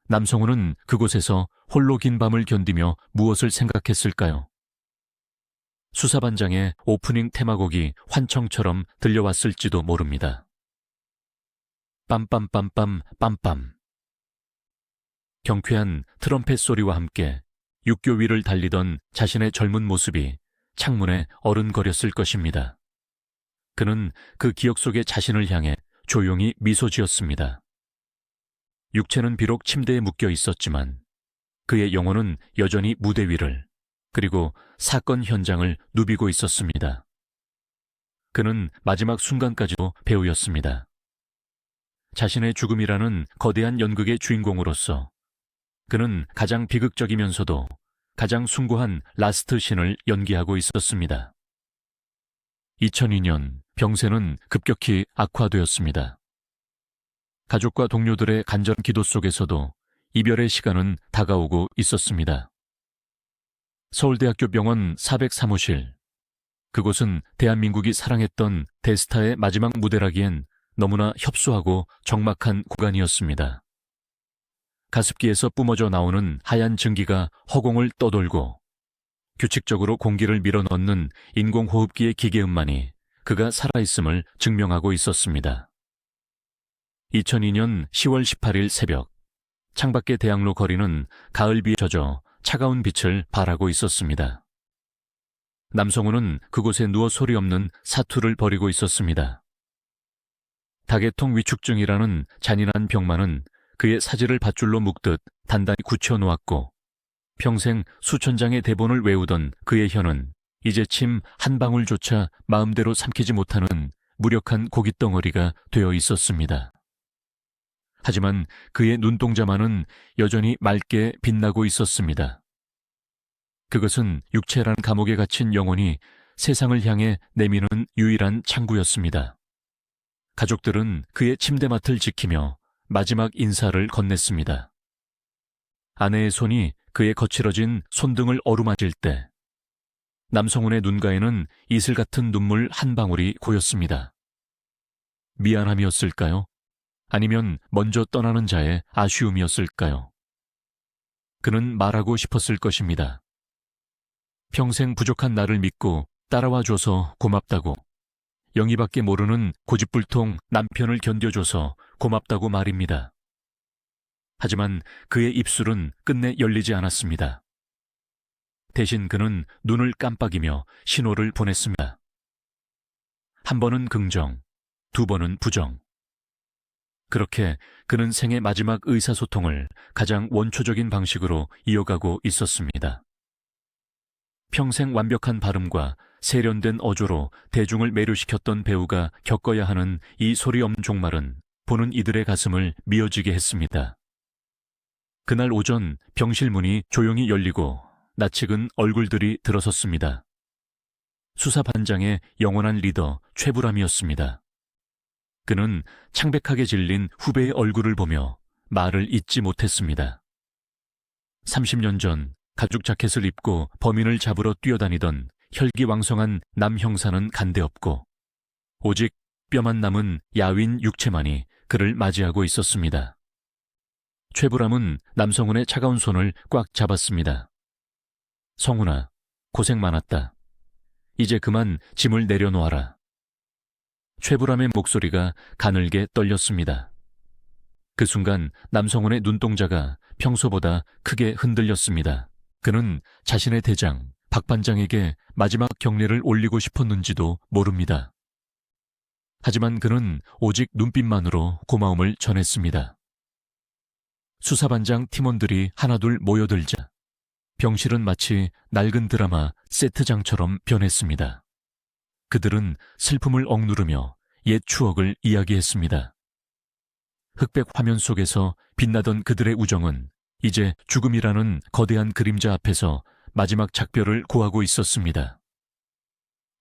Speaker 1: 남성우는 그곳에서 홀로 긴 밤을 견디며 무엇을 생각했을까요? 수사반장의 오프닝 테마곡이 환청처럼 들려왔을지도 모릅니다. 빰빰빰빰 빰빰. 경쾌한 트럼펫 소리와 함께 육교 위를 달리던 자신의 젊은 모습이 창문에 어른거렸을 것입니다. 그는 그 기억 속의 자신을 향해 조용히 미소 지었습니다. 육체는 비록 침대에 묶여 있었지만 그의 영혼은 여전히 무대 위를, 그리고 사건 현장을 누비고 있었습니다. 그는 마지막 순간까지도 배우였습니다. 자신의 죽음이라는 거대한 연극의 주인공으로서 그는 가장 비극적이면서도 가장 숭고한 라스트 씬을 연기하고 있었습니다. 2002년 병세는 급격히 악화되었습니다. 가족과 동료들의 간절한 기도 속에서도 이별의 시간은 다가오고 있었습니다. 서울대학교 병원 403호실. 그곳은 대한민국이 사랑했던 대스타의 마지막 무대라기엔 너무나 협소하고 적막한 공간이었습니다. 가습기에서 뿜어져 나오는 하얀 증기가 허공을 떠돌고 규칙적으로 공기를 밀어넣는 인공호흡기의 기계음만이 그가 살아있음을 증명하고 있었습니다. 2002년 10월 18일 새벽, 창밖의 대학로 거리는 가을비에 젖어 차가운 빛을 발하고 있었습니다. 남성우는 그곳에 누워 소리 없는 사투를 벌이고 있었습니다. 다계통 위축증이라는 잔인한 병만은 그의 사지를 밧줄로 묶듯 단단히 굳혀놓았고, 평생 수천 장의 대본을 외우던 그의 혀는 이제 침 한 방울조차 마음대로 삼키지 못하는 무력한 고깃덩어리가 되어 있었습니다. 하지만 그의 눈동자만은 여전히 맑게 빛나고 있었습니다. 그것은 육체란 감옥에 갇힌 영혼이 세상을 향해 내미는 유일한 창구였습니다. 가족들은 그의 침대맡을 지키며 마지막 인사를 건넸습니다. 아내의 손이 그의 거칠어진 손등을 어루만질 때 남성훈의 눈가에는 이슬 같은 눈물 한 방울이 고였습니다. 미안함이었을까요? 아니면 먼저 떠나는 자의 아쉬움이었을까요? 그는 말하고 싶었을 것입니다. 평생 부족한 나를 믿고 따라와줘서 고맙다고, 영희밖에 모르는 고집불통 남편을 견뎌줘서 고맙다고 말입니다. 하지만 그의 입술은 끝내 열리지 않았습니다. 대신 그는 눈을 깜빡이며 신호를 보냈습니다. 한 번은 긍정, 두 번은 부정. 그렇게 그는 생애 마지막 의사소통을 가장 원초적인 방식으로 이어가고 있었습니다. 평생 완벽한 발음과 세련된 어조로 대중을 매료시켰던 배우가 겪어야 하는 이 소리 없는 종말은 보는 이들의 가슴을 미어지게 했습니다. 그날 오전 병실 문이 조용히 열리고 낯익은 얼굴들이 들어섰습니다. 수사반장의 영원한 리더 최불암이었습니다. 그는 창백하게 질린 후배의 얼굴을 보며 말을 잇지 못했습니다. 30년 전 가죽 자켓을 입고 범인을 잡으러 뛰어다니던 혈기왕성한 남 형사는 간데없고 오직 뼈만 남은 야윈 육체만이 그를 맞이하고 있었습니다. 최불암은 남성훈의 차가운 손을 꽉 잡았습니다. 성훈아, 고생 많았다. 이제 그만 짐을 내려놓아라. 최불암의 목소리가 가늘게 떨렸습니다. 그 순간 남성훈의 눈동자가 평소보다 크게 흔들렸습니다. 그는 자신의 대장, 박 반장에게 마지막 경례를 올리고 싶었는지도 모릅니다. 하지만 그는 오직 눈빛만으로 고마움을 전했습니다. 수사반장 팀원들이 하나둘 모여들자 병실은 마치 낡은 드라마 세트장처럼 변했습니다. 그들은 슬픔을 억누르며 옛 추억을 이야기했습니다. 흑백 화면 속에서 빛나던 그들의 우정은 이제 죽음이라는 거대한 그림자 앞에서 마지막 작별을 고하고 있었습니다.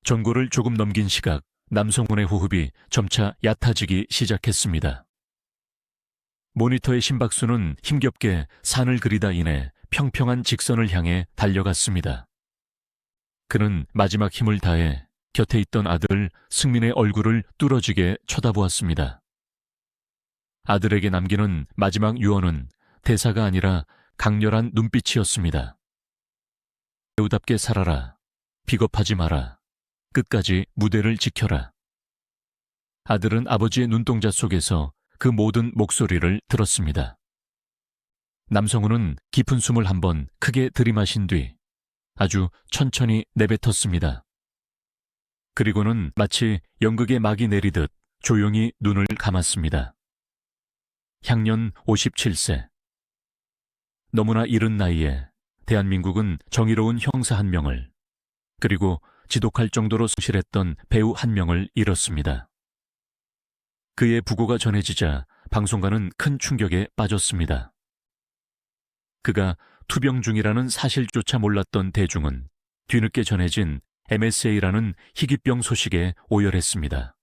Speaker 1: 전고를 조금 넘긴 시각, 남성훈의 호흡이 점차 얕아지기 시작했습니다. 모니터의 심박수는 힘겹게 산을 그리다 인해 평평한 직선을 향해 달려갔습니다. 그는 마지막 힘을 다해 곁에 있던 아들 승민의 얼굴을 뚫어지게 쳐다보았습니다. 아들에게 남기는 마지막 유언은 대사가 아니라 강렬한 눈빛이었습니다. 배우답게 살아라. 비겁하지 마라. 끝까지 무대를 지켜라. 아들은 아버지의 눈동자 속에서 그 모든 목소리를 들었습니다. 남성훈은 깊은 숨을 한번 크게 들이마신 뒤 아주 천천히 내뱉었습니다. 그리고는 마치 연극의 막이 내리듯 조용히 눈을 감았습니다. 향년 57세. 너무나 이른 나이에 대한민국은 정의로운 형사 한 명을, 그리고 지독할 정도로 성실했던 배우 한 명을 잃었습니다. 그의 부고가 전해지자 방송가는 큰 충격에 빠졌습니다. 그가 투병 중이라는 사실조차 몰랐던 대중은 뒤늦게 전해진 MSA라는 희귀병 소식에 오열했습니다.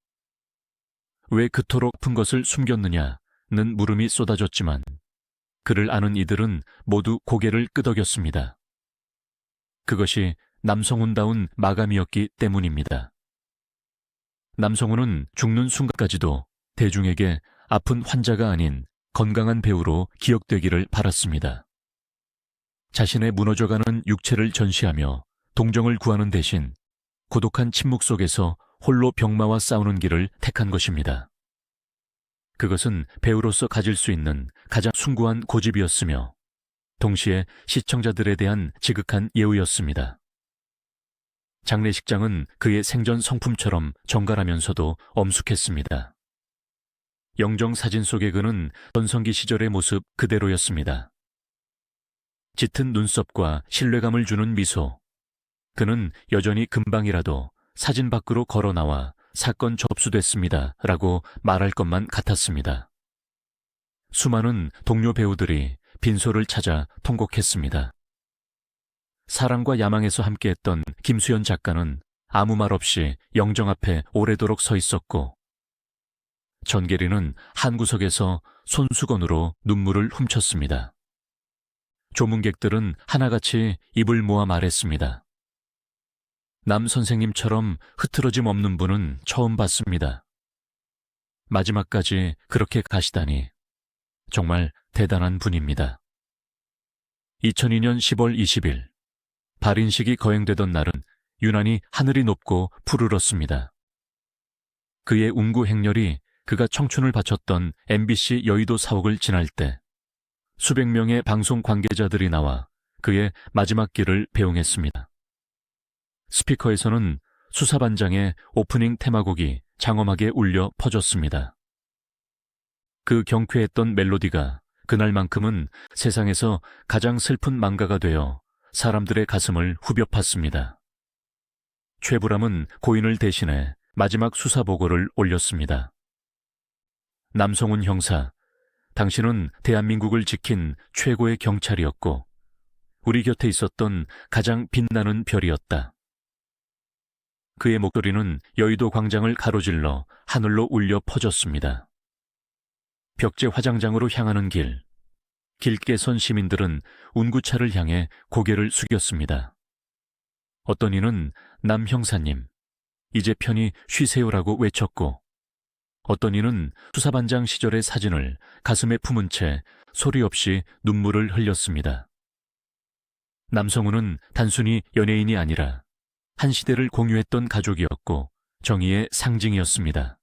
Speaker 1: 왜 그토록 아픈 것을 숨겼느냐는 물음이 쏟아졌지만 그를 아는 이들은 모두 고개를 끄덕였습니다. 그것이 남성훈다운 마감이었기 때문입니다. 남성훈은 죽는 순간까지도 대중에게 아픈 환자가 아닌 건강한 배우로 기억되기를 바랐습니다. 자신의 무너져가는 육체를 전시하며 동정을 구하는 대신 고독한 침묵 속에서 홀로 병마와 싸우는 길을 택한 것입니다. 그것은 배우로서 가질 수 있는 가장 숭고한 고집이었으며 동시에 시청자들에 대한 지극한 예우였습니다. 장례식장은 그의 생전 성품처럼 정갈하면서도 엄숙했습니다. 영정 사진 속의 그는 전성기 시절의 모습 그대로였습니다. 짙은 눈썹과 신뢰감을 주는 미소. 그는 여전히 금방이라도 사진 밖으로 걸어 나와 사건 접수됐습니다 라고 말할 것만 같았습니다. 수많은 동료 배우들이 빈소를 찾아 통곡했습니다. 사랑과 야망에서 함께했던 김수현 작가는 아무 말 없이 영정 앞에 오래도록 서 있었고, 전계리는 한 구석에서 손수건으로 눈물을 훔쳤습니다. 조문객들은 하나같이 입을 모아 말했습니다. 남 선생님처럼 흐트러짐 없는 분은 처음 봤습니다. 마지막까지 그렇게 가시다니 정말 대단한 분입니다. 2002년 10월 20일 발인식이 거행되던 날은 유난히 하늘이 높고 푸르렀습니다. 그의 운구 행렬이 그가 청춘을 바쳤던 MBC 여의도 사옥을 지날 때 수백 명의 방송 관계자들이 나와 그의 마지막 길을 배웅했습니다. 스피커에서는 수사반장의 오프닝 테마곡이 장엄하게 울려 퍼졌습니다. 그 경쾌했던 멜로디가 그날만큼은 세상에서 가장 슬픈 망가가 되어 사람들의 가슴을 후벼 팠습니다. 최불암은 고인을 대신해 마지막 수사보고를 올렸습니다. 남성훈 형사, 당신은 대한민국을 지킨 최고의 경찰이었고 우리 곁에 있었던 가장 빛나는 별이었다. 그의 목소리는 여의도 광장을 가로질러 하늘로 울려 퍼졌습니다. 벽제 화장장으로 향하는 길, 길게 선 시민들은 운구차를 향해 고개를 숙였습니다. 어떤 이는 남 형사님, 이제 편히 쉬세요라고 외쳤고, 어떤 이는 수사반장 시절의 사진을 가슴에 품은 채 소리 없이 눈물을 흘렸습니다. 남성훈은 단순히 연예인이 아니라 한 시대를 공유했던 가족이었고 정의의 상징이었습니다.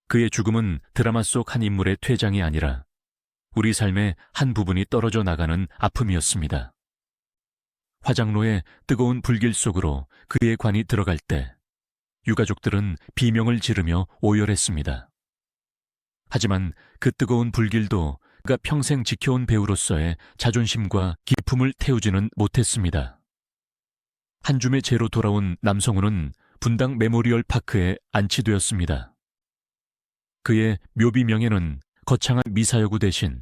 Speaker 1: 그의 죽음은 드라마 속 한 인물의 퇴장이 아니라 우리 삶의 한 부분이 떨어져 나가는 아픔이었습니다. 화장로의 뜨거운 불길 속으로 그의 관이 들어갈 때 유가족들은 비명을 지르며 오열했습니다. 하지만 그 뜨거운 불길도 그가 평생 지켜온 배우로서의 자존심과 기품을 태우지는 못했습니다. 한 줌의 죄로 돌아온 남성훈은 분당 메모리얼 파크에 안치되었습니다. 그의 묘비명에는 거창한 미사여구 대신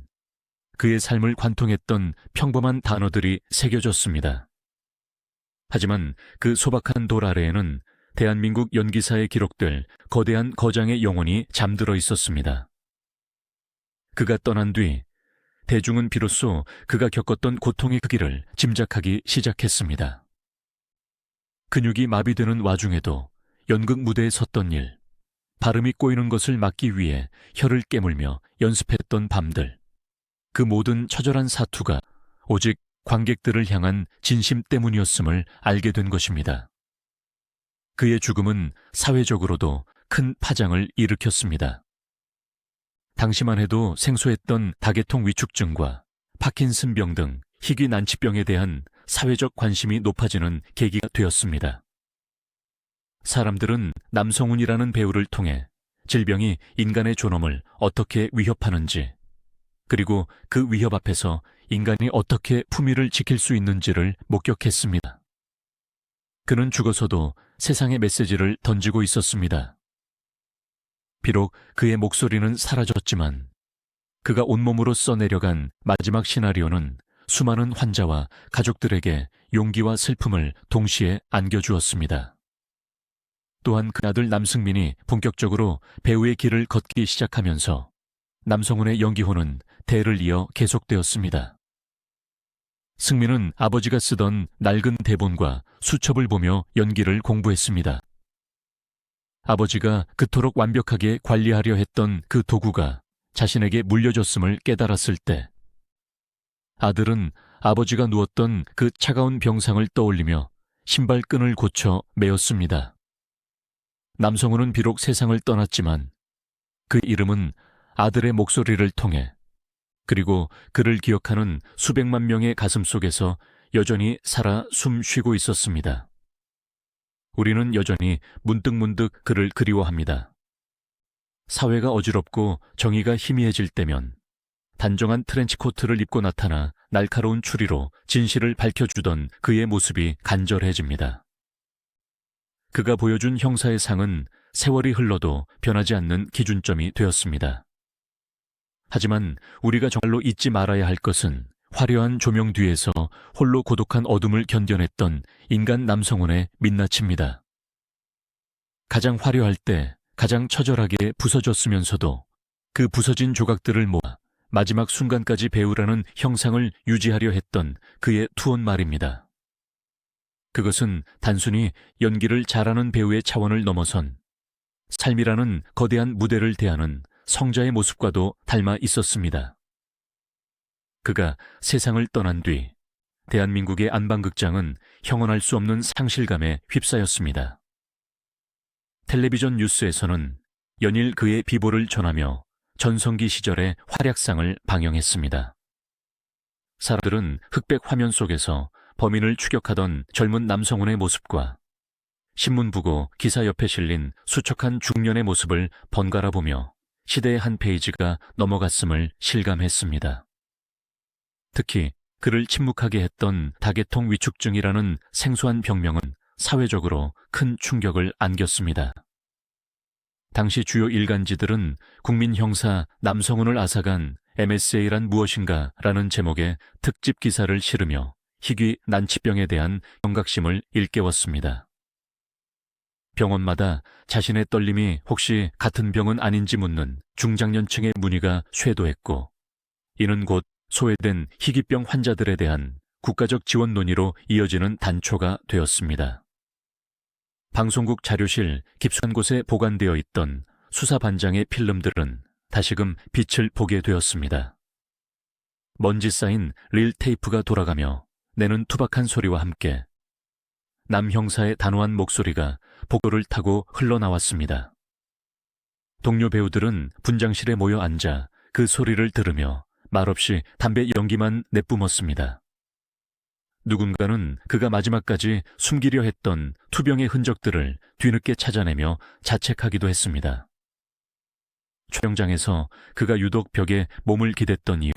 Speaker 1: 그의 삶을 관통했던 평범한 단어들이 새겨졌습니다. 하지만 그 소박한 돌 아래에는 대한민국 연기사에 기록될 거대한 거장의 영혼이 잠들어 있었습니다. 그가 떠난 뒤 대중은 비로소 그가 겪었던 고통의 크기를 짐작하기 시작했습니다. 근육이 마비되는 와중에도 연극 무대에 섰던 일, 발음이 꼬이는 것을 막기 위해 혀를 깨물며 연습했던 밤들, 그 모든 처절한 사투가 오직 관객들을 향한 진심 때문이었음을 알게 된 것입니다. 그의 죽음은 사회적으로도 큰 파장을 일으켰습니다. 당시만 해도 생소했던 다계통 위축증과 파킨슨병 등 희귀 난치병에 대한 사회적 관심이 높아지는 계기가 되었습니다. 사람들은 남성훈이라는 배우를 통해 질병이 인간의 존엄을 어떻게 위협하는지, 그리고 그 위협 앞에서 인간이 어떻게 품위를 지킬 수 있는지를 목격했습니다. 그는 죽어서도 세상의 메시지를 던지고 있었습니다. 비록 그의 목소리는 사라졌지만 그가 온몸으로 써내려간 마지막 시나리오는 수많은 환자와 가족들에게 용기와 슬픔을 동시에 안겨주었습니다. 또한 그 아들 남승민이 본격적으로 배우의 길을 걷기 시작하면서 남성훈의 연기호는 대를 이어 계속되었습니다. 승민은 아버지가 쓰던 낡은 대본과 수첩을 보며 연기를 공부했습니다. 아버지가 그토록 완벽하게 관리하려 했던 그 도구가 자신에게 물려줬음을 깨달았을 때 아들은 아버지가 누웠던 그 차가운 병상을 떠올리며 신발끈을 고쳐 메었습니다. 남성훈은 비록 세상을 떠났지만 그 이름은 아들의 목소리를 통해, 그리고 그를 기억하는 수백만 명의 가슴 속에서 여전히 살아 숨 쉬고 있었습니다. 우리는 여전히 문득문득 그를 그리워합니다. 사회가 어지럽고 정의가 희미해질 때면 단정한 트렌치코트를 입고 나타나 날카로운 추리로 진실을 밝혀주던 그의 모습이 간절해집니다. 그가 보여준 형사의 상은 세월이 흘러도 변하지 않는 기준점이 되었습니다. 하지만 우리가 정말로 잊지 말아야 할 것은 화려한 조명 뒤에서 홀로 고독한 어둠을 견뎌냈던 인간 남성훈의 민낯입니다. 가장 화려할 때 가장 처절하게 부서졌으면서도 그 부서진 조각들을 모아 마지막 순간까지 배우라는 형상을 유지하려 했던 그의 투혼 말입니다. 그것은 단순히 연기를 잘하는 배우의 차원을 넘어선 삶이라는 거대한 무대를 대하는 성자의 모습과도 닮아 있었습니다. 그가 세상을 떠난 뒤 대한민국의 안방극장은 형언할 수 없는 상실감에 휩싸였습니다. 텔레비전 뉴스에서는 연일 그의 비보를 전하며 전성기 시절의 활약상을 방영했습니다. 사람들은 흑백 화면 속에서 범인을 추격하던 젊은 남성훈의 모습과 신문 부고 기사 옆에 실린 수척한 중년의 모습을 번갈아 보며 시대의 한 페이지가 넘어갔음을 실감했습니다. 특히 그를 침묵하게 했던 다계통 위축증이라는 생소한 병명은 사회적으로 큰 충격을 안겼습니다. 당시 주요 일간지들은 국민 형사 남성훈을 앗아간 MSA란 무엇인가 라는 제목의 특집 기사를 실으며 희귀 난치병에 대한 경각심을 일깨웠습니다. 병원마다 자신의 떨림이 혹시 같은 병은 아닌지 묻는 중장년층의 문의가 쇄도했고, 이는 곧 소외된 희귀병 환자들에 대한 국가적 지원 논의로 이어지는 단초가 되었습니다. 방송국 자료실 깊숙한 곳에 보관되어 있던 수사반장의 필름들은 다시금 빛을 보게 되었습니다. 먼지 쌓인 릴 테이프가 돌아가며 내는 투박한 소리와 함께 남 형사의 단호한 목소리가 복도를 타고 흘러나왔습니다. 동료 배우들은 분장실에 모여 앉아 그 소리를 들으며 말없이 담배 연기만 내뿜었습니다. 누군가는 그가 마지막까지 숨기려 했던 투병의 흔적들을 뒤늦게 찾아내며 자책하기도 했습니다. 촬영장에서 그가 유독 벽에 몸을 기댔던 이유,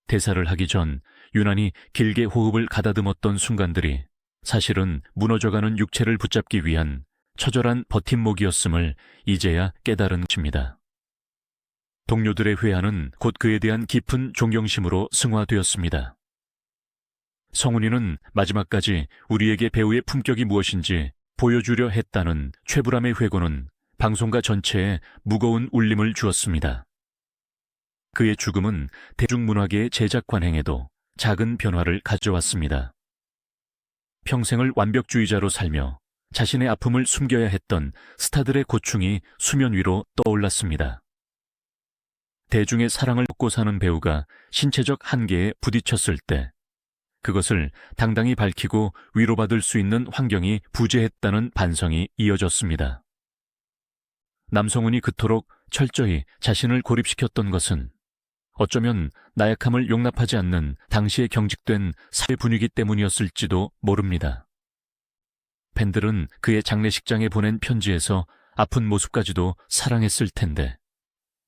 Speaker 1: 대사를 하기 전 유난히 길게 호흡을 가다듬었던 순간들이 사실은 무너져가는 육체를 붙잡기 위한 처절한 버팀목이었음을 이제야 깨달은 것입니다. 동료들의 회한은 곧 그에 대한 깊은 존경심으로 승화되었습니다. 성훈이는 마지막까지 우리에게 배우의 품격이 무엇인지 보여주려 했다는 최불암의 회고는 방송가 전체에 무거운 울림을 주었습니다. 그의 죽음은 대중문화계의 제작 관행에도 작은 변화를 가져왔습니다. 평생을 완벽주의자로 살며 자신의 아픔을 숨겨야 했던 스타들의 고충이 수면 위로 떠올랐습니다. 대중의 사랑을 얻고 사는 배우가 신체적 한계에 부딪혔을 때 그것을 당당히 밝히고 위로받을 수 있는 환경이 부재했다는 반성이 이어졌습니다. 남성훈이 그토록 철저히 자신을 고립시켰던 것은 어쩌면 나약함을 용납하지 않는 당시에 경직된 사회 분위기 때문이었을지도 모릅니다. 팬들은 그의 장례식장에 보낸 편지에서 아픈 모습까지도 사랑했을 텐데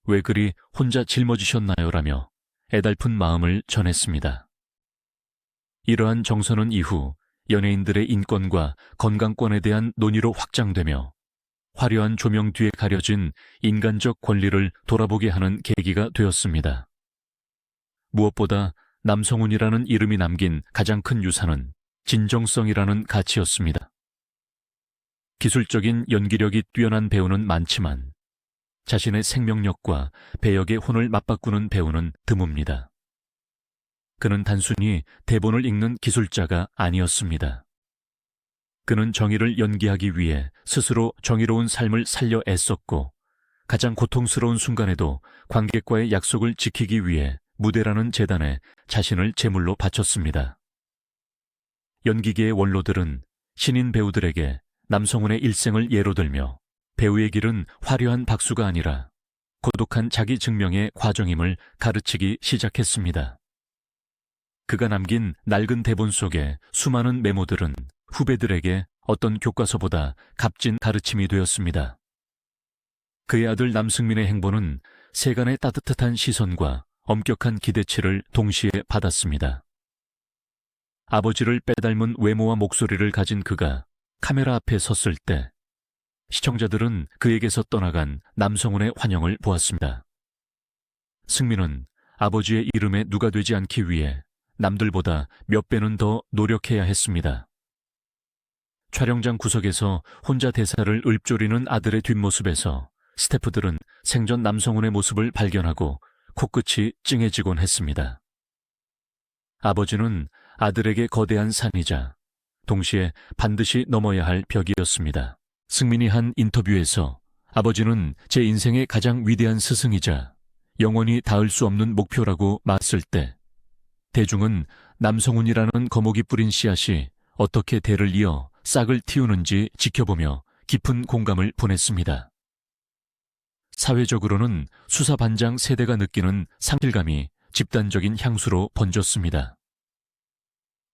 Speaker 1: 왜 그리 혼자 짊어지셨나요? 라며 애달픈 마음을 전했습니다. 이러한 정서는 이후 연예인들의 인권과 건강권에 대한 논의로 확장되며 화려한 조명 뒤에 가려진 인간적 권리를 돌아보게 하는 계기가 되었습니다. 무엇보다 남성훈이라는 이름이 남긴 가장 큰 유산은 진정성이라는 가치였습니다. 기술적인 연기력이 뛰어난 배우는 많지만 자신의 생명력과 배역의 혼을 맞바꾸는 배우는 드뭅니다. 그는 단순히 대본을 읽는 기술자가 아니었습니다. 그는 정의를 연기하기 위해 스스로 정의로운 삶을 살려 애썼고 가장 고통스러운 순간에도 관객과의 약속을 지키기 위해 무대라는 재단에 자신을 제물로 바쳤습니다. 연기계의 원로들은 신인 배우들에게 남성훈의 일생을 예로 들며 배우의 길은 화려한 박수가 아니라 고독한 자기 증명의 과정임을 가르치기 시작했습니다. 그가 남긴 낡은 대본 속의 수많은 메모들은 후배들에게 어떤 교과서보다 값진 가르침이 되었습니다. 그의 아들 남승민의 행보는 세간의 따뜻한 시선과 엄격한 기대치를 동시에 받았습니다. 아버지를 빼닮은 외모와 목소리를 가진 그가 카메라 앞에 섰을 때 시청자들은 그에게서 떠나간 남성훈의 환영을 보았습니다. 승민은 아버지의 이름에 누가 되지 않기 위해 남들보다 몇 배는 더 노력해야 했습니다. 촬영장 구석에서 혼자 대사를 읊조리는 아들의 뒷모습에서 스태프들은 생전 남성훈의 모습을 발견하고 코끝이 찡해지곤 했습니다. 아버지는 아들에게 거대한 산이자 동시에 반드시 넘어야 할 벽이었습니다. 승민이 한 인터뷰에서 아버지는 제 인생의 가장 위대한 스승이자 영원히 닿을 수 없는 목표라고 말했을 때 대중은 남성훈이라는 거목이 뿌린 씨앗이 어떻게 대를 이어 싹을 틔우는지 지켜보며 깊은 공감을 보냈습니다. 사회적으로는 수사반장 세대가 느끼는 상실감이 집단적인 향수로 번졌습니다.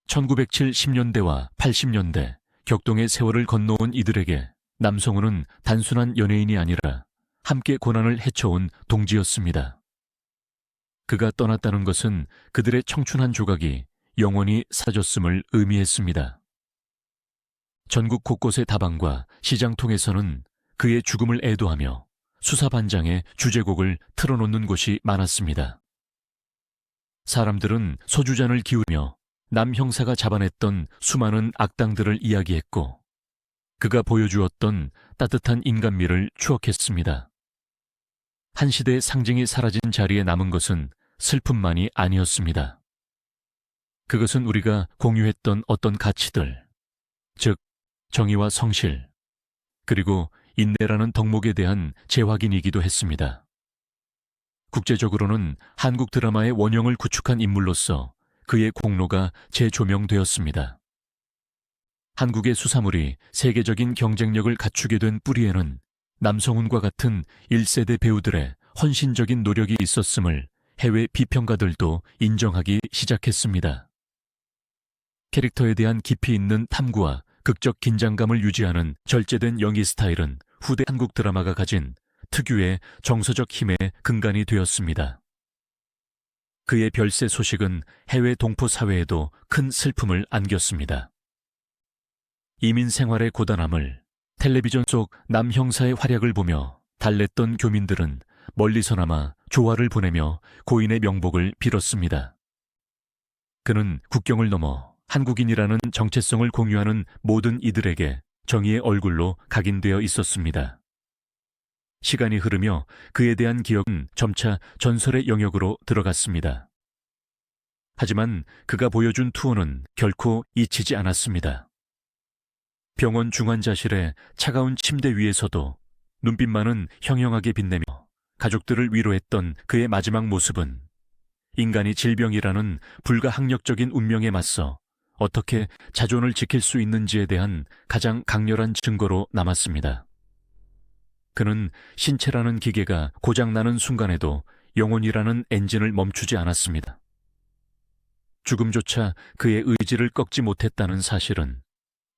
Speaker 1: 1970년대와 80년대 격동의 세월을 건너온 이들에게 남성훈은 단순한 연예인이 아니라 함께 고난을 헤쳐온 동지였습니다. 그가 떠났다는 것은 그들의 청춘 한 조각이 영원히 사라졌음을 의미했습니다. 전국 곳곳의 다방과 시장통에서는 그의 죽음을 애도하며 수사반장의 주제곡을 틀어놓는 곳이 많았습니다. 사람들은 소주잔을 기울이며 남 형사가 잡아냈던 수많은 악당들을 이야기했고 그가 보여주었던 따뜻한 인간미를 추억했습니다. 한 시대의 상징이 사라진 자리에 남은 것은 슬픔만이 아니었습니다. 그것은 우리가 공유했던 어떤 가치들, 즉 정의와 성실, 그리고 인내라는 덕목에 대한 재확인이기도 했습니다. 국제적으로는 한국 드라마의 원형을 구축한 인물로서 그의 공로가 재조명되었습니다. 한국의 수사물이 세계적인 경쟁력을 갖추게 된 뿌리에는 남성훈과 같은 1세대 배우들의 헌신적인 노력이 있었음을 해외 비평가들도 인정하기 시작했습니다. 캐릭터에 대한 깊이 있는 탐구와 극적 긴장감을 유지하는 절제된 연기 스타일은 후대 한국 드라마가 가진 특유의 정서적 힘의 근간이 되었습니다. 그의 별세 소식은 해외 동포 사회에도 큰 슬픔을 안겼습니다. 이민 생활의 고단함을, 텔레비전 속 남 형사의 활약을 보며 달랬던 교민들은 멀리서나마 조화를 보내며 고인의 명복을 빌었습니다. 그는 국경을 넘어 한국인이라는 정체성을 공유하는 모든 이들에게 정의의 얼굴로 각인되어 있었습니다. 시간이 흐르며 그에 대한 기억은 점차 전설의 영역으로 들어갔습니다. 하지만 그가 보여준 투혼은 결코 잊히지 않았습니다. 병원 중환자실의 차가운 침대 위에서도 눈빛만은 형형하게 빛내며 가족들을 위로했던 그의 마지막 모습은 인간이 질병이라는 불가항력적인 운명에 맞서 어떻게 자존을 지킬 수 있는지에 대한 가장 강렬한 증거로 남았습니다. 그는 신체라는 기계가 고장나는 순간에도 영혼이라는 엔진을 멈추지 않았습니다. 죽음조차 그의 의지를 꺾지 못했다는 사실은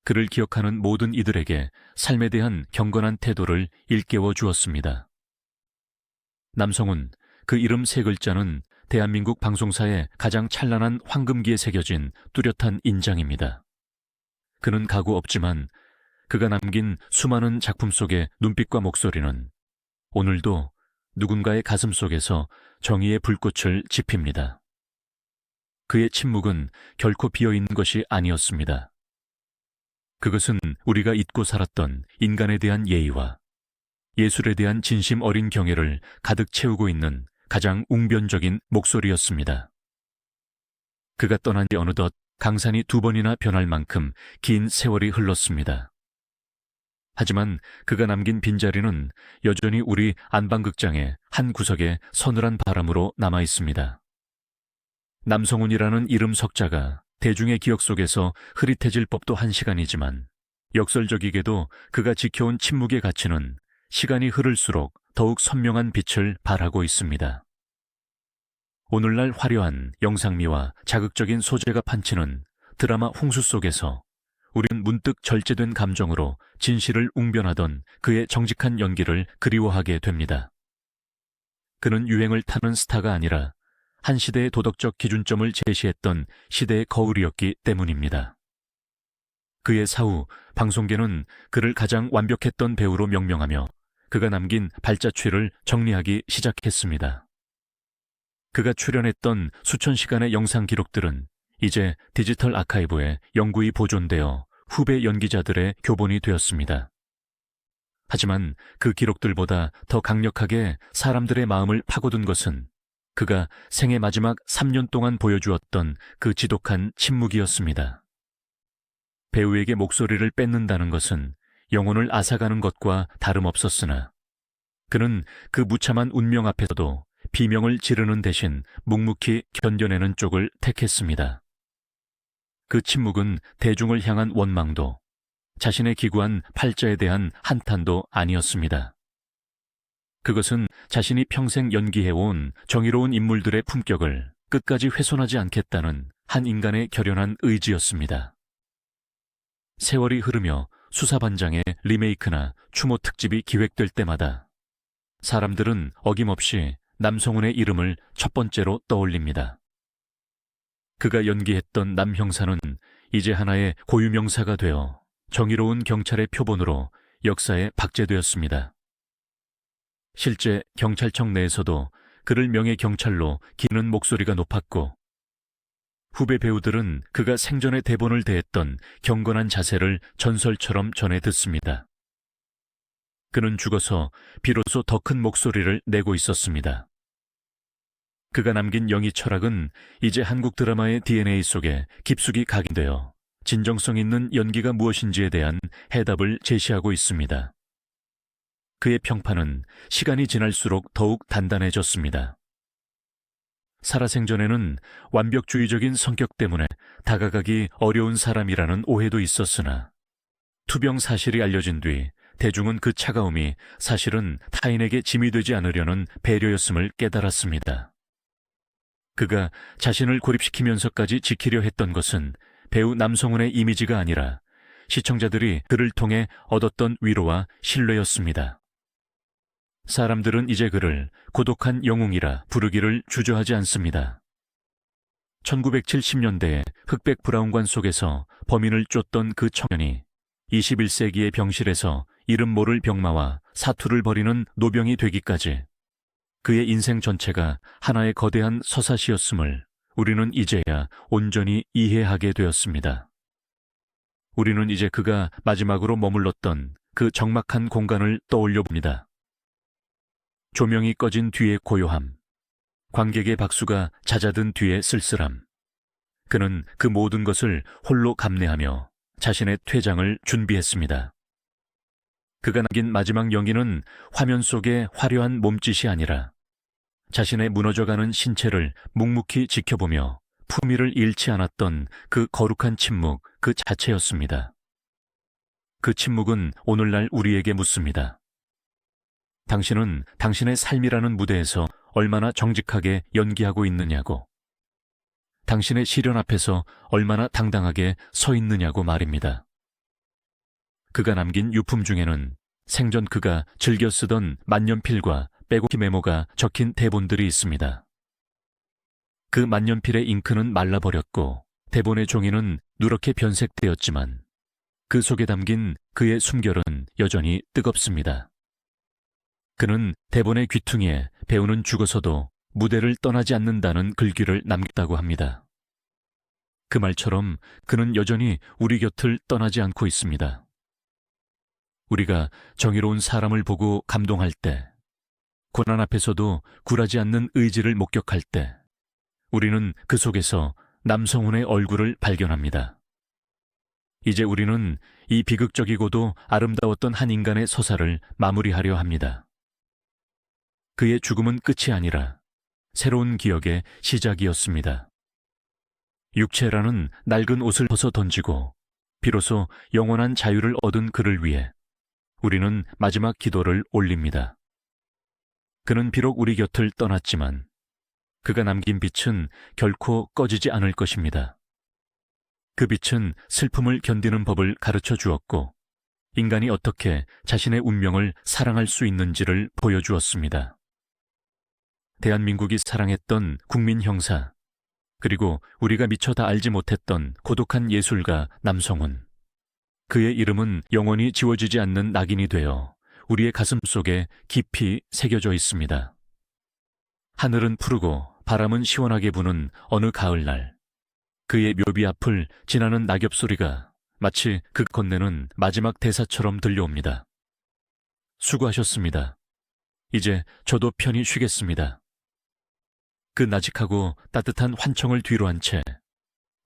Speaker 1: 그를 기억하는 모든 이들에게 삶에 대한 경건한 태도를 일깨워 주었습니다. 남성훈, 그 이름 세 글자는 대한민국 방송사의 가장 찬란한 황금기에 새겨진 뚜렷한 인장입니다. 그는 가구 없지만 그가 남긴 수많은 작품 속의 눈빛과 목소리는 오늘도 누군가의 가슴 속에서 정의의 불꽃을 지핍니다. 그의 침묵은 결코 비어있는 것이 아니었습니다. 그것은 우리가 잊고 살았던 인간에 대한 예의와 예술에 대한 진심 어린 경애를 가득 채우고 있는 가장 웅변적인 목소리였습니다. 그가 떠난 지 어느덧 강산이 2번이나 변할 만큼 긴 세월이 흘렀습니다. 하지만 그가 남긴 빈자리는 여전히 우리 안방극장의 한 구석에 서늘한 바람으로 남아 있습니다. 남성훈이라는 이름 석자가 대중의 기억 속에서 흐릿해질 법도 한 시간이지만 역설적이게도 그가 지켜온 침묵의 가치는 시간이 흐를수록 더욱 선명한 빛을 발하고 있습니다. 오늘날 화려한 영상미와 자극적인 소재가 판치는 드라마 홍수 속에서 우린 문득 절제된 감정으로 진실을 웅변하던 그의 정직한 연기를 그리워하게 됩니다. 그는 유행을 타는 스타가 아니라 한 시대의 도덕적 기준점을 제시했던 시대의 거울이었기 때문입니다. 그의 사후 방송계는 그를 가장 완벽했던 배우로 명명하며 그가 남긴 발자취를 정리하기 시작했습니다. 그가 출연했던 수천 시간의 영상 기록들은 이제 디지털 아카이브에 영구히 보존되어 후배 연기자들의 교본이 되었습니다. 하지만 그 기록들보다 더 강력하게 사람들의 마음을 파고든 것은 그가 생애 마지막 3년 동안 보여주었던 그 지독한 침묵이었습니다. 배우에게 목소리를 뺏는다는 것은 영혼을 앗아가는 것과 다름없었으나 그는 그 무참한 운명 앞에서도 비명을 지르는 대신 묵묵히 견뎌내는 쪽을 택했습니다. 그 침묵은 대중을 향한 원망도 자신의 기구한 팔자에 대한 한탄도 아니었습니다. 그것은 자신이 평생 연기해온 정의로운 인물들의 품격을 끝까지 훼손하지 않겠다는 한 인간의 결연한 의지였습니다. 세월이 흐르며 수사반장의 리메이크나 추모 특집이 기획될 때마다 사람들은 어김없이 남성훈의 이름을 첫 번째로 떠올립니다. 그가 연기했던 남 형사는 이제 하나의 고유명사가 되어 정의로운 경찰의 표본으로 역사에 박제되었습니다. 실제 경찰청 내에서도 그를 명예경찰로 기는 목소리가 높았고 후배 배우들은 그가 생전에 대본을 대했던 경건한 자세를 전설처럼 전해 듣습니다. 그는 죽어서 비로소 더 큰 목소리를 내고 있었습니다. 그가 남긴 영희 철학은 이제 한국 드라마의 DNA 속에 깊숙이 각인되어 진정성 있는 연기가 무엇인지에 대한 해답을 제시하고 있습니다. 그의 평판은 시간이 지날수록 더욱 단단해졌습니다. 살아생전에는 완벽주의적인 성격 때문에 다가가기 어려운 사람이라는 오해도 있었으나 투병 사실이 알려진 뒤 대중은 그 차가움이 사실은 타인에게 짐이 되지 않으려는 배려였음을 깨달았습니다. 그가 자신을 고립시키면서까지 지키려 했던 것은 배우 남성훈의 이미지가 아니라 시청자들이 그를 통해 얻었던 위로와 신뢰였습니다. 사람들은 이제 그를 고독한 영웅이라 부르기를 주저하지 않습니다. 1970년대에 흑백 브라운관 속에서 범인을 쫓던 그 청년이 21세기의 병실에서 이름 모를 병마와 사투를 벌이는 노병이 되기까지 그의 인생 전체가 하나의 거대한 서사시였음을 우리는 이제야 온전히 이해하게 되었습니다. 우리는 이제 그가 마지막으로 머물렀던 그 적막한 공간을 떠올려 봅니다. 조명이 꺼진 뒤의 고요함, 관객의 박수가 잦아든 뒤의 쓸쓸함. 그는 그 모든 것을 홀로 감내하며 자신의 퇴장을 준비했습니다. 그가 남긴 마지막 연기는 화면 속의 화려한 몸짓이 아니라 자신의 무너져가는 신체를 묵묵히 지켜보며 품위를 잃지 않았던 그 거룩한 침묵 그 자체였습니다. 그 침묵은 오늘날 우리에게 묻습니다. 당신은 당신의 삶이라는 무대에서 얼마나 정직하게 연기하고 있느냐고, 당신의 시련 앞에서 얼마나 당당하게 서 있느냐고 말입니다. 그가 남긴 유품 중에는 생전 그가 즐겨 쓰던 만년필과 빼곡히 메모가 적힌 대본들이 있습니다. 그 만년필의 잉크는 말라버렸고 대본의 종이는 누렇게 변색되었지만 그 속에 담긴 그의 숨결은 여전히 뜨겁습니다. 그는 대본의 귀퉁이에 배우는 죽어서도 무대를 떠나지 않는다는 글귀를 남겼다고 합니다. 그 말처럼 그는 여전히 우리 곁을 떠나지 않고 있습니다. 우리가 정의로운 사람을 보고 감동할 때, 고난 앞에서도 굴하지 않는 의지를 목격할 때, 우리는 그 속에서 남성훈의 얼굴을 발견합니다. 이제 우리는 이 비극적이고도 아름다웠던 한 인간의 서사를 마무리하려 합니다. 그의 죽음은 끝이 아니라 새로운 기억의 시작이었습니다. 육체라는 낡은 옷을 벗어 던지고 비로소 영원한 자유를 얻은 그를 위해 우리는 마지막 기도를 올립니다. 그는 비록 우리 곁을 떠났지만 그가 남긴 빛은 결코 꺼지지 않을 것입니다. 그 빛은 슬픔을 견디는 법을 가르쳐 주었고 인간이 어떻게 자신의 운명을 사랑할 수 있는지를 보여주었습니다. 대한민국이 사랑했던 국민 형사, 그리고 우리가 미처 다 알지 못했던 고독한 예술가 남성훈. 그의 이름은 영원히 지워지지 않는 낙인이 되어 우리의 가슴 속에 깊이 새겨져 있습니다. 하늘은 푸르고 바람은 시원하게 부는 어느 가을날, 그의 묘비 앞을 지나는 낙엽 소리가 마치 그 건네는 마지막 대사처럼 들려옵니다. 수고하셨습니다. 이제 저도 편히 쉬겠습니다. 그 나직하고 따뜻한 환청을 뒤로 한 채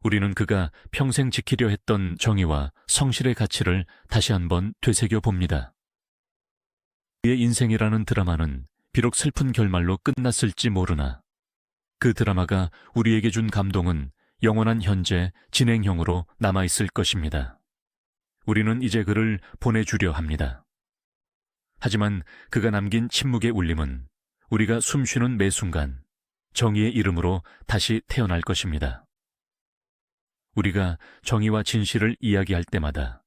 Speaker 1: 우리는 그가 평생 지키려 했던 정의와 성실의 가치를 다시 한번 되새겨 봅니다. 그의 인생이라는 드라마는 비록 슬픈 결말로 끝났을지 모르나 그 드라마가 우리에게 준 감동은 영원한 현재 진행형으로 남아있을 것입니다. 우리는 이제 그를 보내주려 합니다. 하지만 그가 남긴 침묵의 울림은 우리가 숨쉬는 매 순간 정의의 이름으로 다시 태어날 것입니다. 우리가 정의와 진실을 이야기할 때마다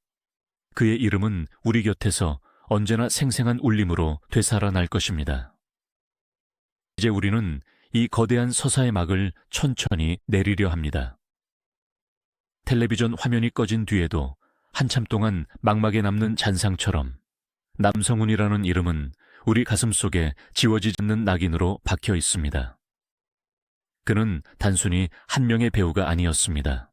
Speaker 1: 그의 이름은 우리 곁에서 언제나 생생한 울림으로 되살아날 것입니다. 이제 우리는 이 거대한 서사의 막을 천천히 내리려 합니다. 텔레비전 화면이 꺼진 뒤에도 한참 동안 막막에 남는 잔상처럼 남성훈이라는 이름은 우리 가슴 속에 지워지지 않는 낙인으로 박혀 있습니다. 그는 단순히 한 명의 배우가 아니었습니다.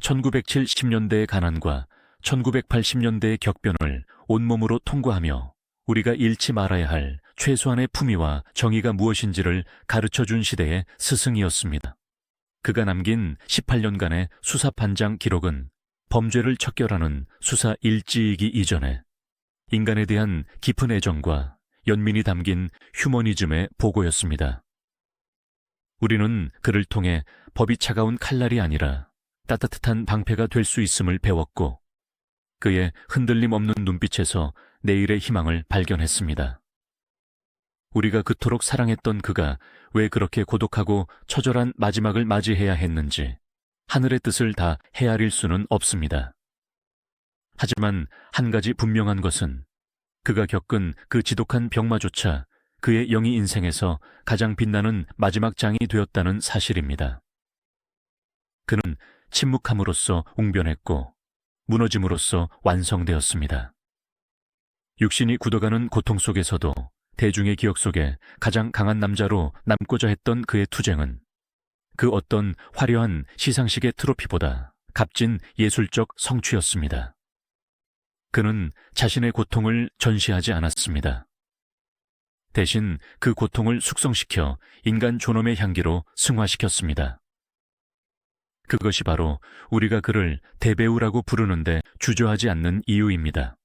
Speaker 1: 1970년대의 가난과 1980년대의 격변을 온몸으로 통과하며 우리가 잃지 말아야 할 최소한의 품위와 정의가 무엇인지를 가르쳐준 시대의 스승이었습니다. 그가 남긴 18년간의 수사 반장 기록은 범죄를 척결하는 수사 일지이기 이전에 인간에 대한 깊은 애정과 연민이 담긴 휴머니즘의 보고였습니다. 우리는 그를 통해 법이 차가운 칼날이 아니라 따뜻한 방패가 될 수 있음을 배웠고, 그의 흔들림 없는 눈빛에서 내일의 희망을 발견했습니다. 우리가 그토록 사랑했던 그가 왜 그렇게 고독하고 처절한 마지막을 맞이해야 했는지 하늘의 뜻을 다 헤아릴 수는 없습니다. 하지만 한 가지 분명한 것은 그가 겪은 그 지독한 병마조차 그의 영의 인생에서 가장 빛나는 마지막 장이 되었다는 사실입니다. 그는 침묵함으로써 웅변했고 무너짐으로써 완성되었습니다. 육신이 굳어가는 고통 속에서도 대중의 기억 속에 가장 강한 남자로 남고자 했던 그의 투쟁은 그 어떤 화려한 시상식의 트로피보다 값진 예술적 성취였습니다. 그는 자신의 고통을 전시하지 않았습니다. 대신 그 고통을 숙성시켜 인간 존엄의 향기로 승화시켰습니다. 그것이 바로 우리가 그를 대배우라고 부르는데 주저하지 않는 이유입니다.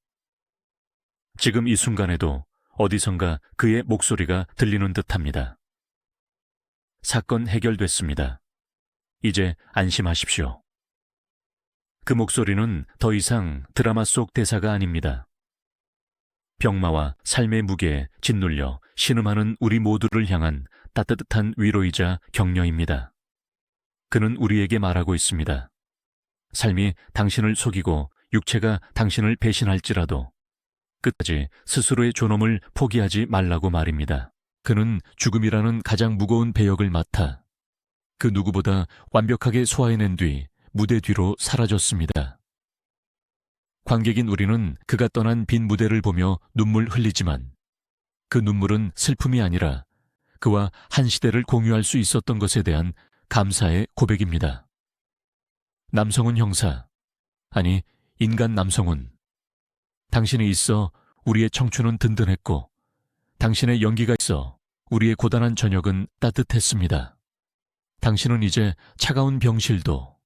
Speaker 1: 지금 이 순간에도 어디선가 그의 목소리가 들리는 듯합니다. 사건 해결됐습니다. 이제 안심하십시오. 그 목소리는 더 이상 드라마 속 대사가 아닙니다. 병마와 삶의 무게에 짓눌려 신음하는 우리 모두를 향한 따뜻한 위로이자 격려입니다. 그는 우리에게 말하고 있습니다. 삶이 당신을 속이고 육체가 당신을 배신할지라도 끝까지 스스로의 존엄을 포기하지 말라고 말입니다. 그는 죽음이라는 가장 무거운 배역을 맡아 그 누구보다 완벽하게 소화해낸 뒤 무대 뒤로 사라졌습니다. 관객인 우리는 그가 떠난 빈 무대를 보며 눈물 흘리지만 그 눈물은 슬픔이 아니라 그와 한 시대를 공유할 수 있었던 것에 대한 감사의 고백입니다. 남성훈 형사, 아니 인간 남성훈, 당신이 있어 우리의 청춘은 든든했고 당신의 연기가 있어 우리의 고단한 저녁은 따뜻했습니다. 당신은 이제 차가운 병실도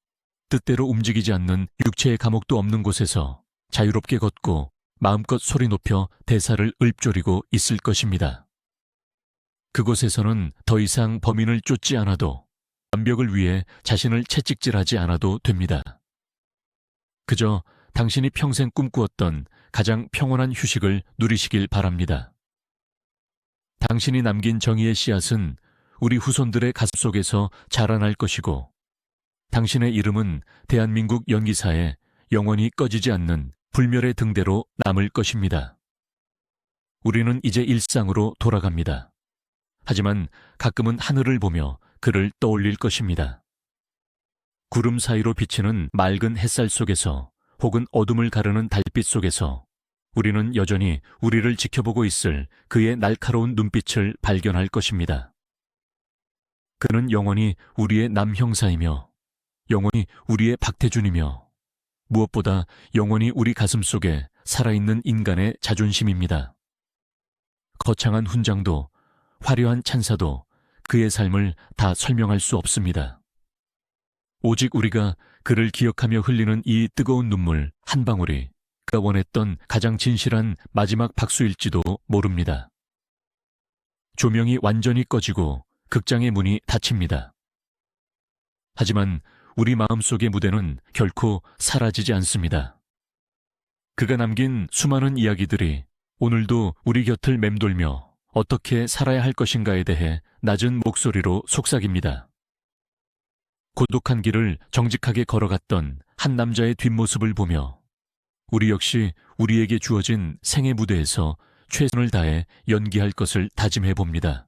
Speaker 1: 뜻대로 움직이지 않는 육체의 감옥도 없는 곳에서 자유롭게 걷고 마음껏 소리 높여 대사를 읊조리고 있을 것입니다. 그곳에서는 더 이상 범인을 쫓지 않아도 완벽을 위해 자신을 채찍질하지 않아도 됩니다. 그저 당신이 평생 꿈꾸었던 가장 평온한 휴식을 누리시길 바랍니다. 당신이 남긴 정의의 씨앗은 우리 후손들의 가슴 속에서 자라날 것이고 당신의 이름은 대한민국 연기사에 영원히 꺼지지 않는 불멸의 등대로 남을 것입니다. 우리는 이제 일상으로 돌아갑니다. 하지만 가끔은 하늘을 보며 그를 떠올릴 것입니다. 구름 사이로 비치는 맑은 햇살 속에서 혹은 어둠을 가르는 달빛 속에서 우리는 여전히 우리를 지켜보고 있을 그의 날카로운 눈빛을 발견할 것입니다. 그는 영원히 우리의 남형사이며 영원히 우리의 박태준이며 무엇보다 영원히 우리 가슴 속에 살아있는 인간의 자존심입니다. 거창한 훈장도 화려한 찬사도 그의 삶을 다 설명할 수 없습니다. 오직 우리가 그를 기억하며 흘리는 이 뜨거운 눈물 한 방울이 그가 원했던 가장 진실한 마지막 박수일지도 모릅니다. 조명이 완전히 꺼지고 극장의 문이 닫힙니다. 하지만 우리 마음속의 무대는 결코 사라지지 않습니다. 그가 남긴 수많은 이야기들이 오늘도 우리 곁을 맴돌며 어떻게 살아야 할 것인가에 대해 낮은 목소리로 속삭입니다. 고독한 길을 정직하게 걸어갔던 한 남자의 뒷모습을 보며 우리 역시 우리에게 주어진 생의 무대에서 최선을 다해 연기할 것을 다짐해봅니다.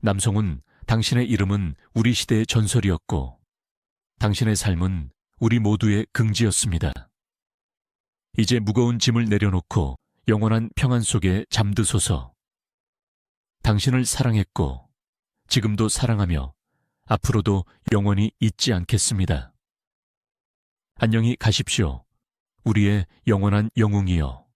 Speaker 1: 남성은 당신의 이름은 우리 시대의 전설이었고 당신의 삶은 우리 모두의 긍지였습니다. 이제 무거운 짐을 내려놓고 영원한 평안 속에 잠드소서. 당신을 사랑했고 지금도 사랑하며 앞으로도 영원히 잊지 않겠습니다. 안녕히 가십시오. 우리의 영원한 영웅이여.